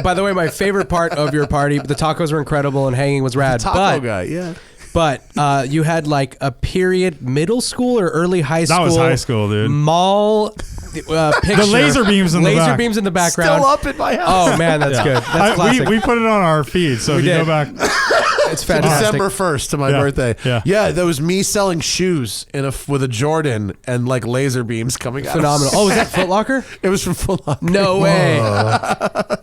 By the way, my favorite part of your party, the tacos were incredible and hanging was rad. Taco guy, yeah. But you had a period middle school or early high school. That was high school, dude. Mall picture. The laser beams in the back. Laser beams in the background. Still up at my house. Oh man, that's good. That's classic. We put it on our feed, so if you go back. It's fantastic. December 1st to my birthday. Yeah, that was me selling shoes with a Jordan and laser beams coming out. Phenomenal. Oh, was that Foot Locker? It was from Foot Locker. No way.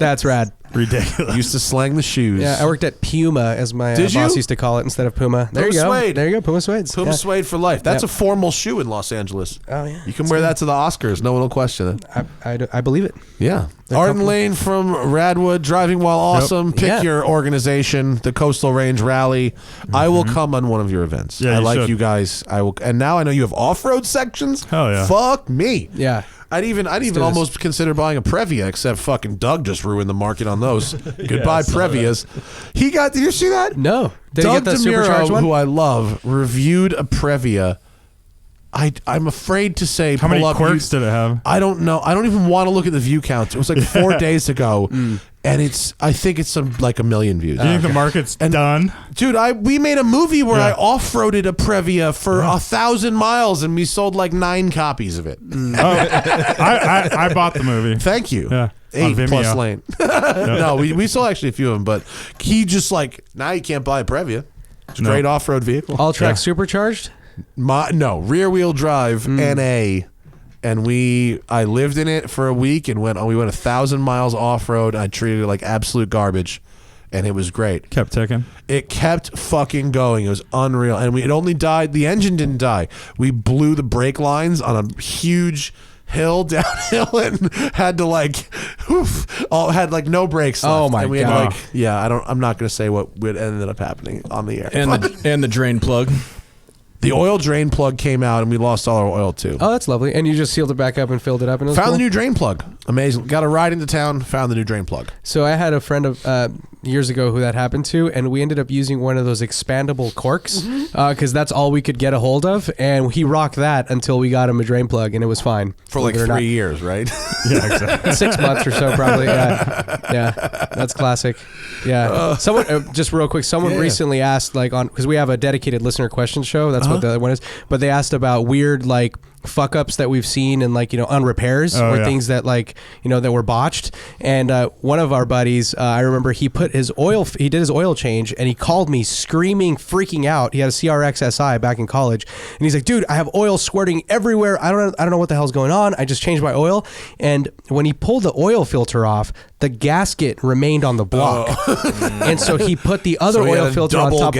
That's rad. Ridiculous. Used to slang the shoes. Yeah, I worked at Puma, as my boss used to call it, instead of Puma. There you go. Suede. There you go. Puma Suede. Puma Suede for life. That's a formal shoe in Los Angeles. Oh yeah. You can wear that to the Oscars. No one will question it. I believe it. Yeah. Arden Lane from Radwood, driving while awesome. Yep. Pick your organization, the Coastal Range Rally. Mm-hmm. I will come on one of your events. Yeah, I like you guys. I will, and now I know you have off-road sections. Hell yeah. Fuck me. Yeah. I'd even almost consider buying a Previa, except fucking Doug just ruined the market on those. Goodbye Previas. Did you see that? No. Did Doug he get the supercharged one? who I love, reviewed a Previa. I'm afraid to say. How many quirks did it have? I don't know. I don't even want to look at the view counts. It was 4 days ago, and I think it's a million views. Do you think the market's done? Dude, we made a movie where I off-roaded a Previa for 1,000 miles, and we sold 9 copies of it. I bought the movie. Thank you. Yeah. 8 plus lane. No, we sold actually a few of them, but he just now you can't buy a Previa. It's a great off-road vehicle. All-track supercharged? No, rear-wheel drive NA, and I lived in it for a week and we went 1,000 miles off-road. I treated it like absolute garbage, and it was great. Kept ticking. It kept fucking going. It was unreal, and it only died. The engine didn't die. We blew the brake lines on a huge hill downhill and had to had no brakes left. Oh my and we god! Had I'm not going to say what ended up happening on the air. And the drain plug. The oil drain plug came out, and we lost all our oil too. Oh, that's lovely. And you just sealed it back up and filled it up. And found the new drain plug. Amazing. Got a ride into town. Found the new drain plug. So I had a friend of years ago who that happened to, and we ended up using one of those expandable corks because that's all we could get a hold of, and he rocked that until we got him a drain plug, and it was fine for 3 years, right? Yeah, exactly. 6 months or so, probably. Yeah, that's classic. Yeah. Someone just real quick. Someone recently asked because we have a dedicated listener question show. That's what the other one is. But they asked about weird fuck ups that we've seen and on repairs things that that were botched. And one of our buddies, I remember he did his oil change, and he called me screaming, freaking out. He had a CRX SI back in college, and he's like, dude, I have oil squirting everywhere. I don't know what the hell's going on. I just changed my oil. And when he pulled the oil filter off, the gasket remained on the block. And so he put the other oil filter on top.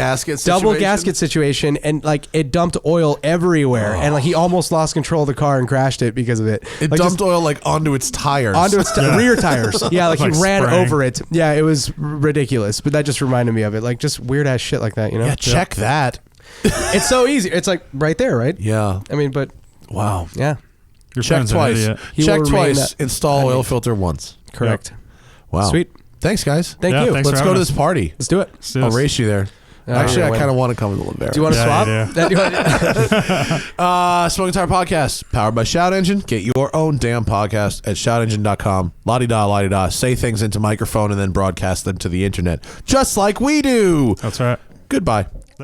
Double gasket situation, and it dumped oil everywhere. And he almost lost lost control of the car and crashed it because of it. It Like, dumped oil like onto its tires. onto its rear tires. Yeah, like, Like he ran spraying. over it. Yeah, it was ridiculous. But that just reminded me of it. Like, just weird ass shit like that, you know? Yeah, check that. It's so easy. It's like right there, right? Yeah. I mean, but Wow. yeah, Your Check friend's an twice. idiot. He Check will remain twice. that- Install oil filter once. correct. Wow. Sweet. Thanks, guys. Thank Yeah, you. thanks. Let's for go to having this party. Let's do it. Let's do I'll this. race you there. Yeah, Actually, you're I gonna kind of win. want to come to Lavera. Do you want to Yeah, swap? yeah. Do you wanna- Smoking Tire Podcast, powered by Shout Engine. Get your own damn podcast at shoutengine.com. La-di-da, la-di-da. Say things into microphone and then broadcast them to the internet, just like we do. That's right. Goodbye.